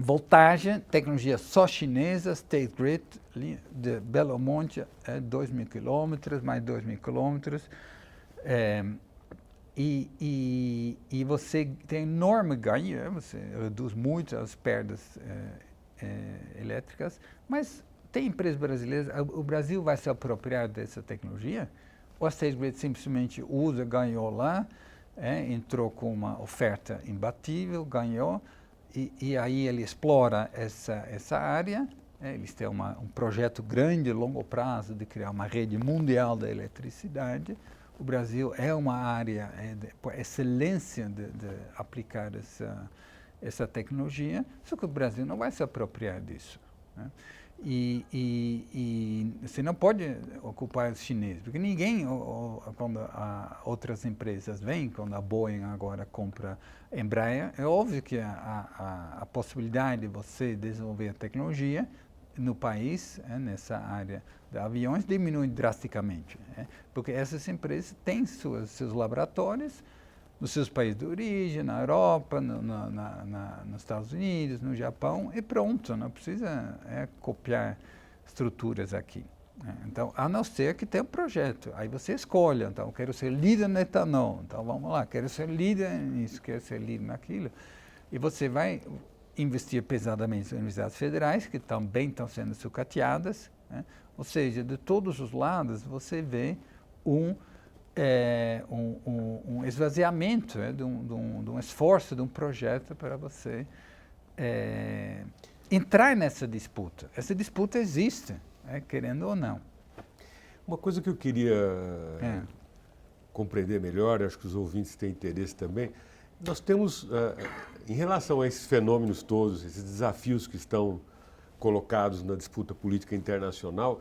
voltagem, tecnologia só chinesa, State Grid, de Belo Monte, 2.000 quilômetros, mais 2.000 quilômetros. E você tem enorme ganho, você reduz muito as perdas elétricas, mas tem empresas brasileiras, o Brasil vai se apropriar dessa tecnologia? Ou a State Grid simplesmente usa, ganhou lá, entrou com uma oferta imbatível, ganhou, e aí ele explora essa área, eles têm um projeto grande, longo prazo, de criar uma rede mundial da eletricidade. O Brasil é uma área por excelência de aplicar essa tecnologia, só que o Brasil não vai se apropriar disso. E você não pode ocupar os chineses, porque ninguém, quando outras empresas vêm, quando a Boeing agora compra Embraer, é óbvio que a possibilidade de você desenvolver a tecnologia no país, nessa área de aviões, diminui drasticamente, porque essas empresas têm seus laboratórios nos seus países de origem, na Europa, nos Estados Unidos, no Japão, e pronto, não precisa copiar estruturas aqui. Então, a não ser que tenha um projeto, aí você escolhe, então, eu quero ser líder no etanol, então vamos lá, quero ser líder nisso, quero ser líder naquilo, e você vai investir pesadamente nas universidades federais, que também estão sendo sucateadas, ou seja, de todos os lados você vê um esvaziamento de um esforço, de um projeto para você entrar nessa disputa. Essa disputa existe, querendo ou não. Uma coisa que eu queria compreender melhor, acho que os ouvintes têm interesse também, nós temos, em relação a esses fenômenos todos, esses desafios que estão colocados na disputa política internacional,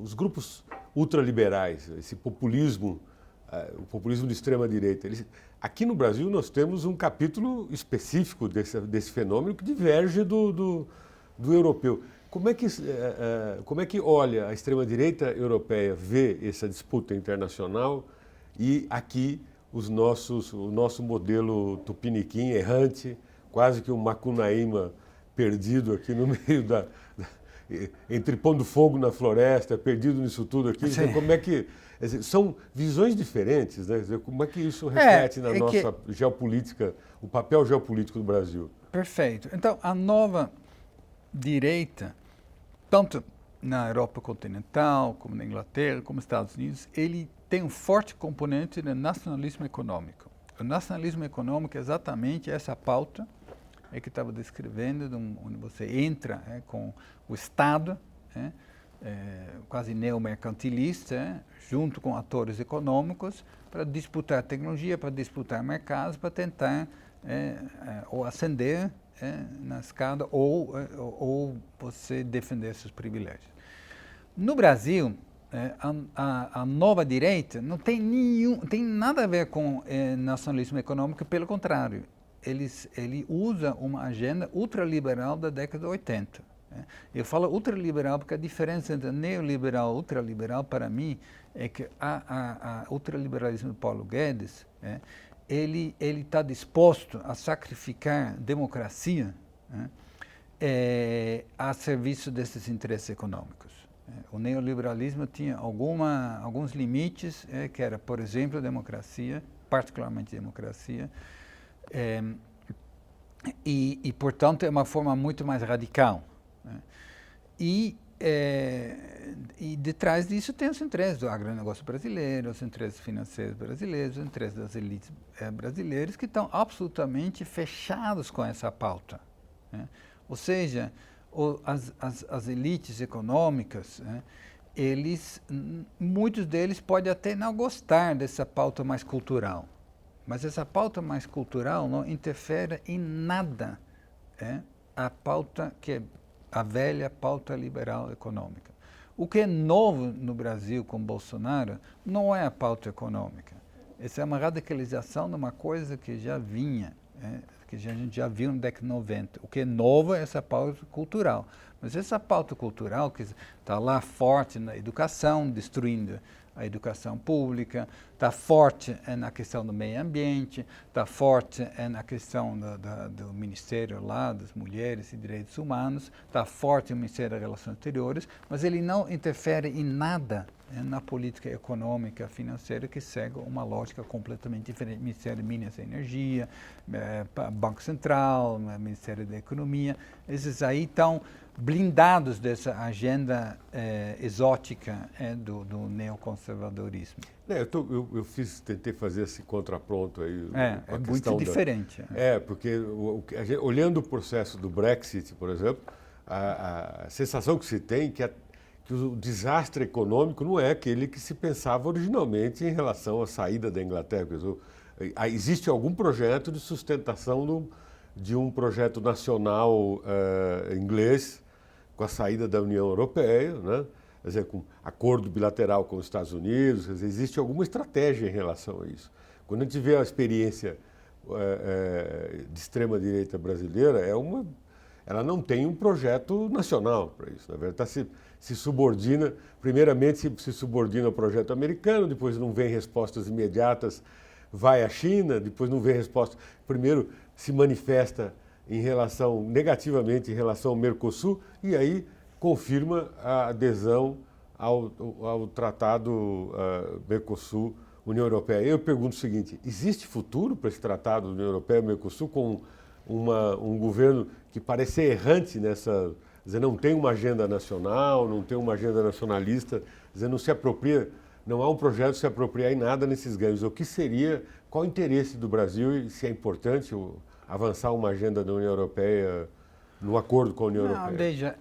os grupos ultraliberais, esse populismo, o populismo de extrema-direita, aqui no Brasil nós temos um capítulo específico desse fenômeno que diverge do europeu. Como é que olha a extrema-direita europeia, vê essa disputa internacional e aqui o nosso modelo tupiniquim, errante, quase que um Macunaíma perdido aqui no meio entre pondo fogo na floresta, perdido nisso tudo aqui. Então, como é que... São visões diferentes, né? Como é que isso reflete na nossa geopolítica, o papel geopolítico do Brasil? Perfeito. Então, a nova direita, tanto na Europa continental, como na Inglaterra, como nos Estados Unidos, ele tem um forte componente de nacionalismo econômico. O nacionalismo econômico é exatamente essa pauta que estava descrevendo, onde você entra com o Estado, quase neomercantilista, junto com atores econômicos, para disputar tecnologia, para disputar mercados, para tentar ou ascender na escada ou você defender seus privilégios. No Brasil, a nova direita não tem nada a ver com nacionalismo econômico, pelo contrário. Ele usa uma agenda ultraliberal da década de 80. Eu falo ultraliberal porque a diferença entre neoliberal e ultraliberal, para mim, é que o ultraliberalismo do Paulo Guedes, ele está disposto a sacrificar democracia a serviço desses interesses econômicos. O neoliberalismo tinha alguns limites, que era, por exemplo, a democracia, particularmente a democracia, e, portanto, é uma forma muito mais radical. E detrás disso tem os interesses do agronegócio brasileiro, os interesses financeiros brasileiros, os interesses das elites brasileiras, que estão absolutamente fechados com essa pauta. Ou seja, as elites econômicas, muitos deles podem até não gostar dessa pauta mais cultural, mas essa pauta mais cultural não interfere em nada a pauta que é a velha pauta liberal econômica. O que é novo no Brasil com Bolsonaro não é a pauta econômica. Essa é uma radicalização de uma coisa que já vinha, que a gente já viu na década de 90. O que é novo é essa pauta cultural. Mas essa pauta cultural que está lá forte na educação, destruindo a educação pública, está forte na questão do meio ambiente, está forte na questão do Ministério lá, das Mulheres e Direitos Humanos, está forte no Ministério das Relações Exteriores, mas ele não interfere em nada na política econômica, financeira, que segue uma lógica completamente diferente. Ministério de Minas e Energia, Banco Central, Ministério da Economia, esses aí estão blindados dessa agenda exótica do neoconservadorismo. Eu tentei fazer esse contraponto aí. É muito diferente. Porque olhando o processo do Brexit, por exemplo, a sensação que se tem é que o desastre econômico não é aquele que se pensava originalmente em relação à saída da Inglaterra. Existe algum projeto de sustentação de um projeto nacional inglês com a saída da União Europeia, né? Quer dizer, com acordo bilateral com os Estados Unidos, quer dizer, existe alguma estratégia em relação a isso. Quando a gente vê a experiência de extrema-direita brasileira, ela não tem um projeto nacional para isso. Na verdade, se subordina, primeiramente se subordina ao projeto americano, depois não vem respostas imediatas, vai à China, depois não vem resposta. Primeiro se manifesta negativamente em relação ao Mercosul, e aí confirma a adesão ao Tratado Mercosul-União Europeia. Eu pergunto o seguinte: existe futuro para esse Tratado União Europeia-Mercosul com um governo que parece ser errante nessa... Quer dizer, não tem uma agenda nacional, não tem uma agenda nacionalista, quer dizer, não se apropria, não há um projeto de se apropriar em nada nesses ganhos. O que seria, qual o interesse do Brasil e se é importante avançar uma agenda da União Europeia no acordo com a União Europeia? Veja,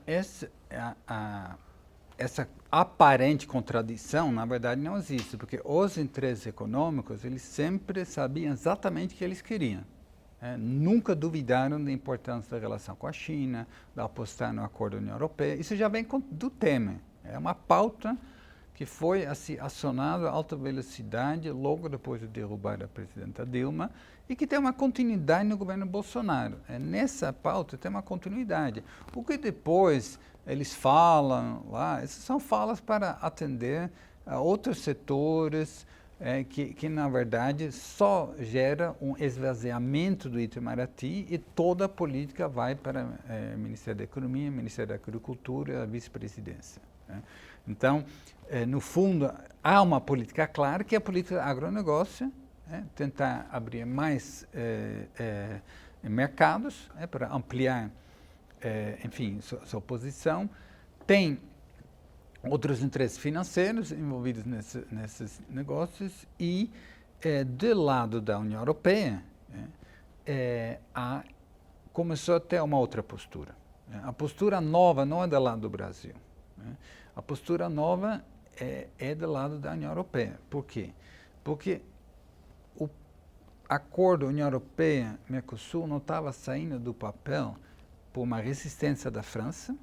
essa aparente contradição, na verdade, não existe, porque os interesses econômicos, eles sempre sabiam exatamente o que eles queriam. Nunca duvidaram da importância da relação com a China, de apostar no acordo da União Europeia. Isso já vem do Temer. É uma pauta que foi assim, acionada a alta velocidade logo depois de derrubar a presidenta Dilma e que tem uma continuidade no governo Bolsonaro. Nessa pauta tem uma continuidade. O que depois eles falam lá, essas são falas para atender a outros setores, que na verdade só gera um esvaziamento do Itamaraty e toda a política vai para o Ministério da Economia, Ministério da Agricultura e a vice-presidência. Então, no fundo, há uma política clara, que é a política do agronegócio, tentar abrir mais mercados para ampliar, enfim, sua posição. Tem outros interesses financeiros envolvidos nesses negócios e, do lado da União Europeia, começou a ter uma outra postura. A postura nova não é do lado do Brasil. A postura nova é do lado da União Europeia. Por quê? Porque o acordo União Europeia-Mercosul não estava saindo do papel por uma resistência da França,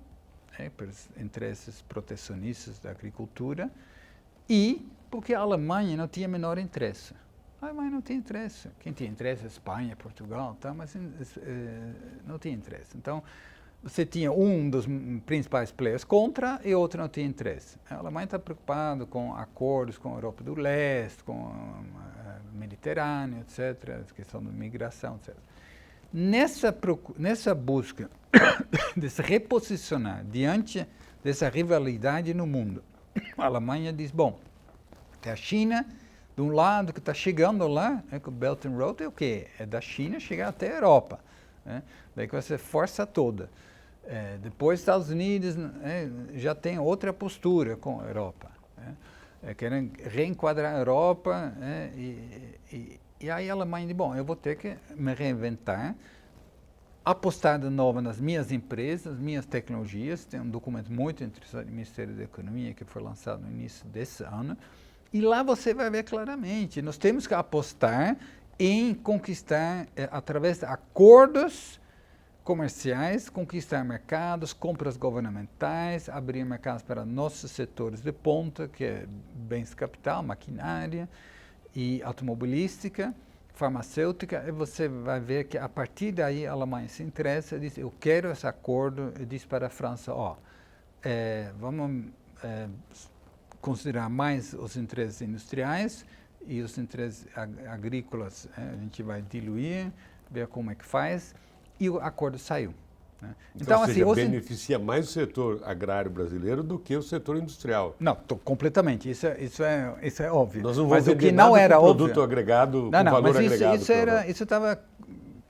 pelos interesses protecionistas da agricultura, e porque a Alemanha não tinha menor interesse. A Alemanha não tinha interesse. Quem tinha interesse é a Espanha, Portugal, tá? Mas não tinha interesse. Então, você tinha um dos principais players contra e outro não tinha interesse. A Alemanha está preocupada com acordos com a Europa do Leste, com o Mediterrâneo, etc., a questão da migração, etc. Nessa busca de se reposicionar diante dessa rivalidade no mundo, a Alemanha diz, bom, tem a China, de um lado, que está chegando lá, com o Belt and Road, é o quê? É da China chegar até a Europa. Daí com essa força toda. Depois, Estados Unidos já tem outra postura com a Europa. Querem reenquadrar a Europa, e aí a Alemanha diz, bom, eu vou ter que me reinventar, apostar de novo nas minhas empresas, minhas tecnologias. Tem um documento muito interessante do Ministério da Economia que foi lançado no início desse ano, e lá você vai ver claramente, nós temos que apostar em conquistar, através de acordos comerciais, conquistar mercados, compras governamentais, abrir mercados para nossos setores de ponta, que é bens de capital, maquinária e automobilística, farmacêutica, e você vai ver que a partir daí a Alemanha se interessa e diz, eu quero esse acordo, e diz para a França, vamos considerar mais os interesses industriais e os interesses agrícolas, a gente vai diluir, ver como é que faz, e o acordo saiu. Então, assim, beneficia mais o setor agrário brasileiro do que o setor industrial. Não, completamente. Isso é óbvio. Nós não vamos mas o que não era óbvio, produto agregado, com valor agregado. Isso estava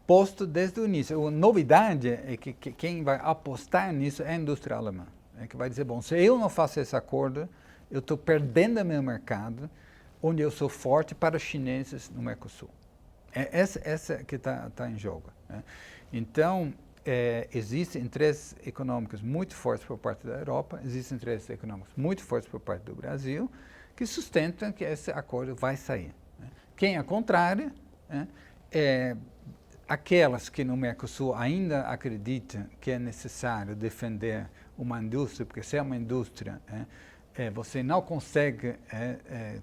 posto desde o início. A novidade é que quem vai apostar nisso é a indústria alemã. Que vai dizer, bom, se eu não faço esse acordo, eu estou perdendo o meu mercado, onde eu sou forte para os chineses no Mercosul. Essa que está em jogo. Então, existem interesses econômicos muito fortes por parte da Europa, existem interesses econômicos muito fortes por parte do Brasil, que sustentam que esse acordo vai sair. Quem é contrário, aquelas que no Mercosul ainda acreditam que é necessário defender uma indústria, porque se é uma indústria, você não consegue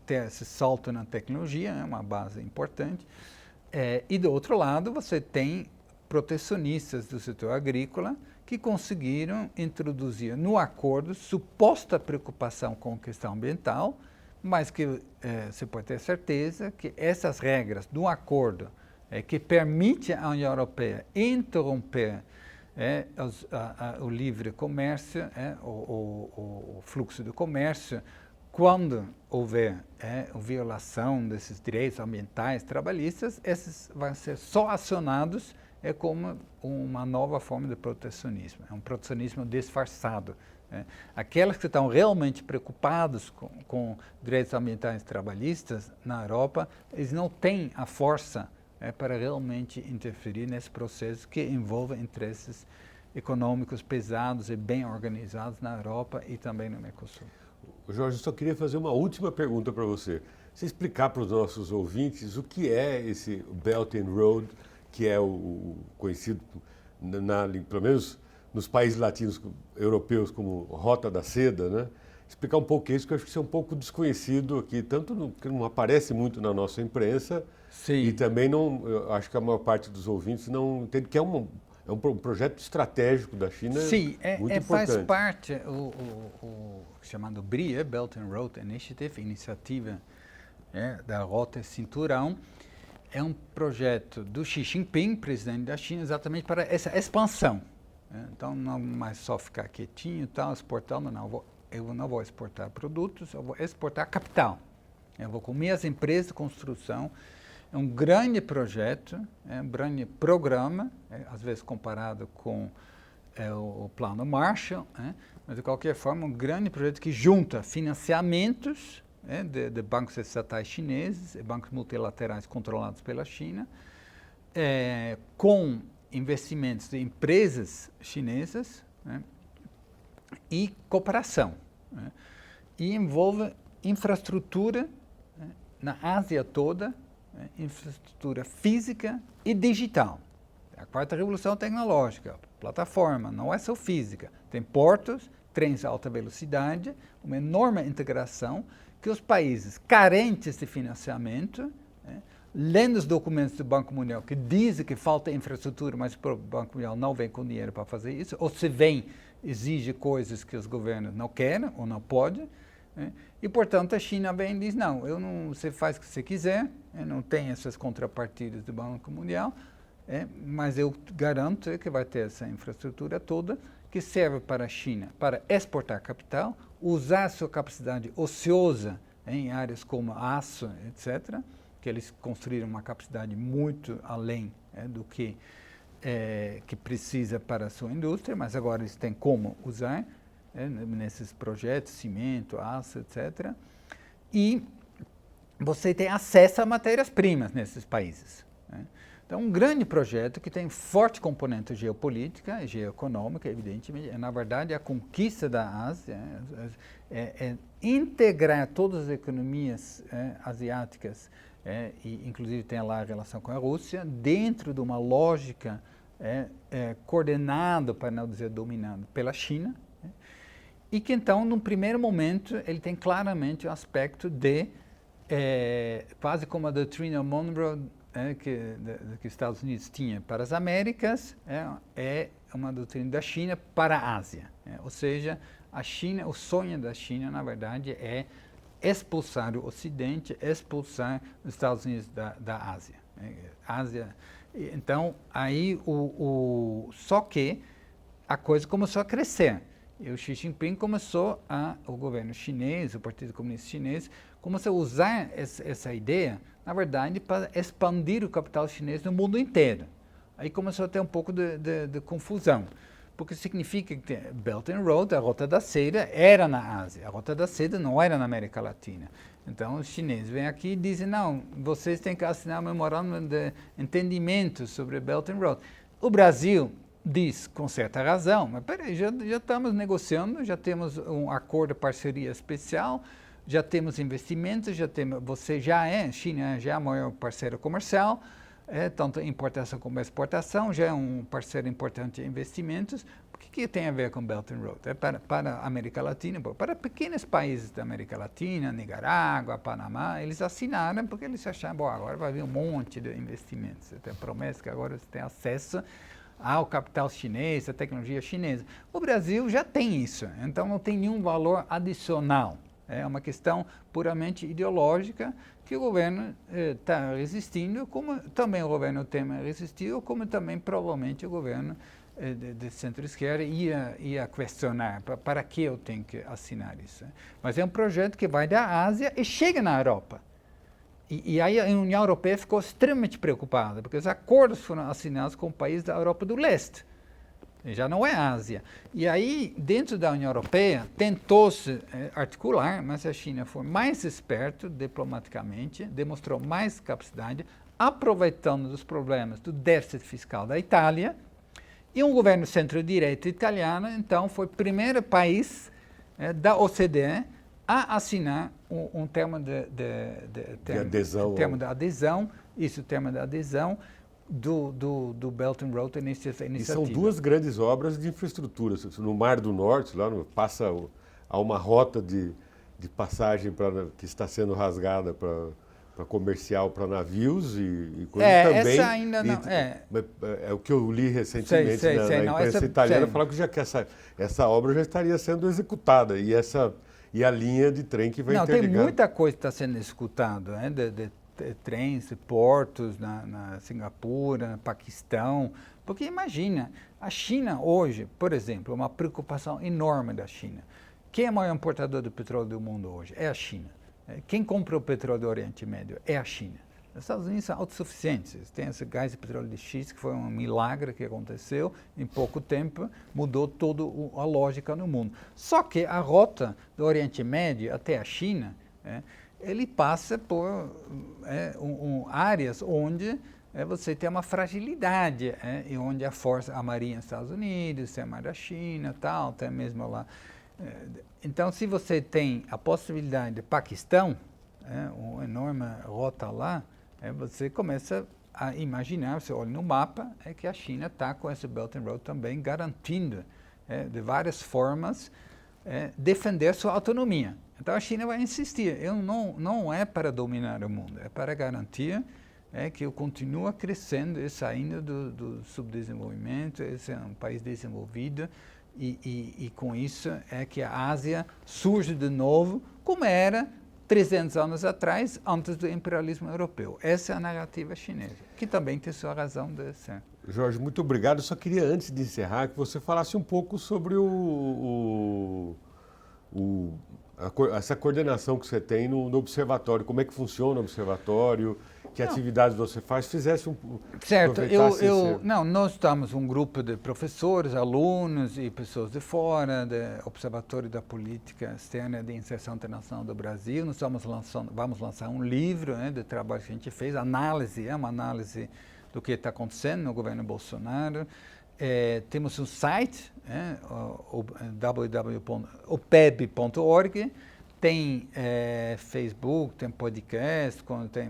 ter esse salto na tecnologia, é uma base importante. E do outro lado, você tem protecionistas do setor agrícola que conseguiram introduzir no acordo suposta preocupação com a questão ambiental, mas que você pode ter certeza que essas regras do acordo que permite à União Europeia interromper o livre comércio, o fluxo do comércio, quando houver violação desses direitos ambientais trabalhistas, esses vão ser só acionados como uma nova forma de protecionismo, é um protecionismo disfarçado. Aquelas que estão realmente preocupadas com direitos ambientais trabalhistas na Europa, eles não têm a força para realmente interferir nesse processo que envolve interesses econômicos pesados e bem organizados na Europa e também no Mercosul. Jorge, eu só queria fazer uma última pergunta para você. Você explicar para os nossos ouvintes o que é esse Belt and Road, que é o conhecido, pelo menos nos países latinos europeus, como Rota da Seda, né? Explicar um pouco isso, que eu acho que isso é um pouco desconhecido aqui, tanto que não aparece muito na nossa imprensa. Sim. E também eu acho que a maior parte dos ouvintes não entende que é um projeto estratégico da China. Sim, muito importante. Faz parte o chamado BRIA, Belt and Road Initiative, iniciativa da Rota Cinturão. É um projeto do Xi Jinping, presidente da China, exatamente para essa expansão. Então, não mais só ficar quietinho e tal, exportando, não. Eu não vou exportar produtos, eu vou exportar capital. Eu vou com minhas empresas de construção. É um grande projeto, é um grande programa, às vezes comparado com o Plano Marshall, mas de qualquer forma um grande projeto que junta financiamentos de bancos estatais chineses e bancos multilaterais controlados pela China, com investimentos de empresas chinesas e cooperação. E envolve infraestrutura na Ásia toda, infraestrutura física e digital. A quarta revolução tecnológica, plataforma, não é só física. Tem portos, trens de alta velocidade, uma enorme integração que os países carentes de financiamento, lendo os documentos do Banco Mundial que dizem que falta infraestrutura, mas o Banco Mundial não vem com dinheiro para fazer isso, ou se vem, exige coisas que os governos não querem ou não podem. E, portanto, a China vem e diz, não, você faz o que você quiser, não tem essas contrapartidas do Banco Mundial, mas eu garanto que vai ter essa infraestrutura toda que serve para a China para exportar capital, usar sua capacidade ociosa em áreas como aço, etc., que eles construíram uma capacidade muito além do que precisa para a sua indústria, mas agora eles têm como usar nesses projetos, cimento, aço, etc. E você tem acesso a matérias-primas nesses países. Então, um grande projeto que tem forte componente geopolítica e geoeconômica, evidentemente, na verdade, a conquista da Ásia é integrar todas as economias asiáticas, e inclusive tem lá a relação com a Rússia, dentro de uma lógica coordenada, para não dizer dominada, pela China, e que então, num primeiro momento, ele tem claramente o aspecto de, quase como a doutrina Monroe, que os Estados Unidos tinha para as Américas, é uma doutrina da China para a Ásia. Ou seja, a China, o sonho da China, na verdade, é expulsar o Ocidente, expulsar os Estados Unidos da Ásia. Ásia. Então, aí, só que a coisa começou a crescer. E o Xi Jinping o governo chinês, o Partido Comunista Chinês, começou a usar essa ideia, na verdade, para expandir o capital chinês no mundo inteiro. Aí começou a ter um pouco de confusão, porque significa que Belt and Road, a Rota da Seda, era na Ásia, a Rota da Seda não era na América Latina. Então, os chineses vêm aqui e dizem, não, vocês têm que assinar um memorando de entendimento sobre Belt and Road. O Brasil diz, com certa razão, mas peraí, já estamos negociando, já temos um acordo de parceria especial, já temos investimentos, China já é a maior parceira comercial, tanto importação como exportação, já é um parceiro importante em investimentos. O que tem a ver com Belt and Road? É para a América Latina, para pequenos países da América Latina, Nicarágua, Panamá, eles assinaram porque eles acharam, bom, agora vai vir um monte de investimentos. Tem a promessa que agora você tem acesso ao capital chinês, à tecnologia chinesa. O Brasil já tem isso, então não tem nenhum valor adicional. É uma questão puramente ideológica que o governo está resistindo, como também o governo Temer resistiu, como também provavelmente o governo de centro-esquerda ia questionar para que eu tenho que assinar isso. Mas é um projeto que vai da Ásia e chega na Europa. E aí a União Europeia ficou extremamente preocupada, porque os acordos foram assinados com países da Europa do Leste. Já não é Ásia. E aí, dentro da União Europeia, tentou-se articular, mas a China foi mais esperto diplomaticamente, demonstrou mais capacidade, aproveitando dos problemas do déficit fiscal da Itália. E um governo centro-direita italiano, então, foi o primeiro país da OCDE a assinar um termo de adesão. Termo de adesão, isso, termo de adesão, do Belt and Road iniciativa. E são duas grandes obras de infraestrutura. No Mar do Norte, lá passa há uma rota de passagem que está sendo rasgada para comercial para navios e coisa também. Essa ainda não. É o que eu li recentemente na imprensa italiana, falava que essa obra já estaria sendo executada e a linha de trem que vai interligar. Tem muita coisa que está sendo executada, de trens, portos na Singapura, no Paquistão, porque imagina, a China hoje, por exemplo, uma preocupação enorme da China. Quem é o maior importador de petróleo do mundo hoje? É a China. Quem compra o petróleo do Oriente Médio? É a China. Os Estados Unidos são autossuficientes. Tem esse gás de petróleo de xisto, que foi um milagre que aconteceu. Em pouco tempo, mudou toda a lógica no mundo. Só que a rota do Oriente Médio até a China, ele passa por áreas onde você tem uma fragilidade, e onde a Marinha dos Estados Unidos, tem a Mar da China, tal, até mesmo lá. Então, se você tem a possibilidade de Paquistão, uma enorme rota lá, você começa a imaginar, você olha no mapa, que a China está com esse Belt and Road também garantindo, de várias formas, defender sua autonomia. Então a China vai insistir. Não é para dominar o mundo, é para garantir que eu continue crescendo e saindo do subdesenvolvimento, esse é um país desenvolvido, e com isso é que a Ásia surge de novo, como era 300 anos atrás, antes do imperialismo europeu. Essa é a narrativa chinesa, que também tem sua razão de ser. Jorge, muito obrigado. Eu só queria, antes de encerrar, que você falasse um pouco sobre essa coordenação que você tem no observatório. Como é que funciona o observatório? Que atividades você faz? Fizesse um... Certo. Nós estamos um grupo de professores, alunos e pessoas de fora do Observatório da Política Externa de Inserção Internacional do Brasil. Nós vamos lançar um livro de trabalho que a gente fez, uma análise do que está acontecendo no governo Bolsonaro. Temos um site, www.opeb.org, tem Facebook, tem podcast,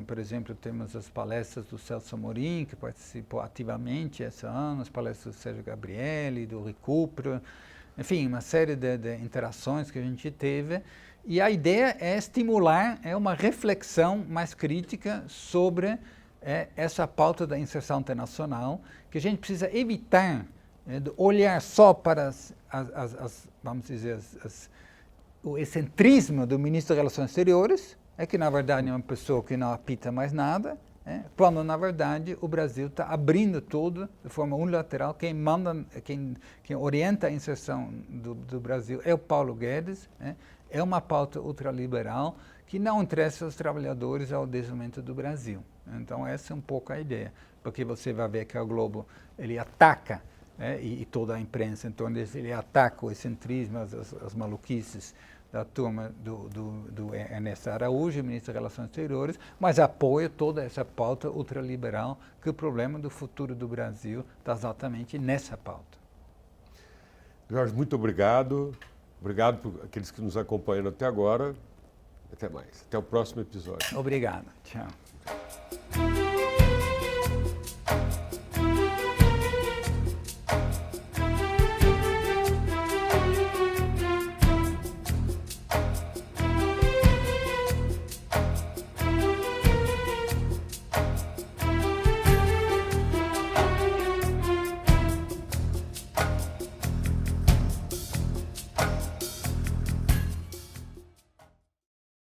por exemplo, temos as palestras do Celso Amorim, que participou ativamente esse ano, as palestras do Sérgio Gabrielli, do Recupro, enfim, uma série de interações que a gente teve. E a ideia é estimular uma reflexão mais crítica sobre essa pauta da inserção internacional, que a gente precisa evitar de olhar só para vamos dizer, o excentrismo do ministro das Relações Exteriores, que na verdade é uma pessoa que não apita mais nada, quando na verdade o Brasil está abrindo tudo de forma unilateral. Quem orienta a inserção do Brasil é o Paulo Guedes, é uma pauta ultraliberal que não interessa aos trabalhadores ao desenvolvimento do Brasil. Então essa é um pouco a ideia, porque você vai ver que o Globo ele ataca, e toda a imprensa, então ele ataca o excentrismo, as maluquices da turma do Ernesto Araújo, ministro das Relações Exteriores, mas apoia toda essa pauta ultraliberal, que o problema do futuro do Brasil está exatamente nessa pauta. Jorge, muito obrigado. Obrigado por aqueles que nos acompanham até agora. Até mais. Até o próximo episódio. Obrigado. Tchau.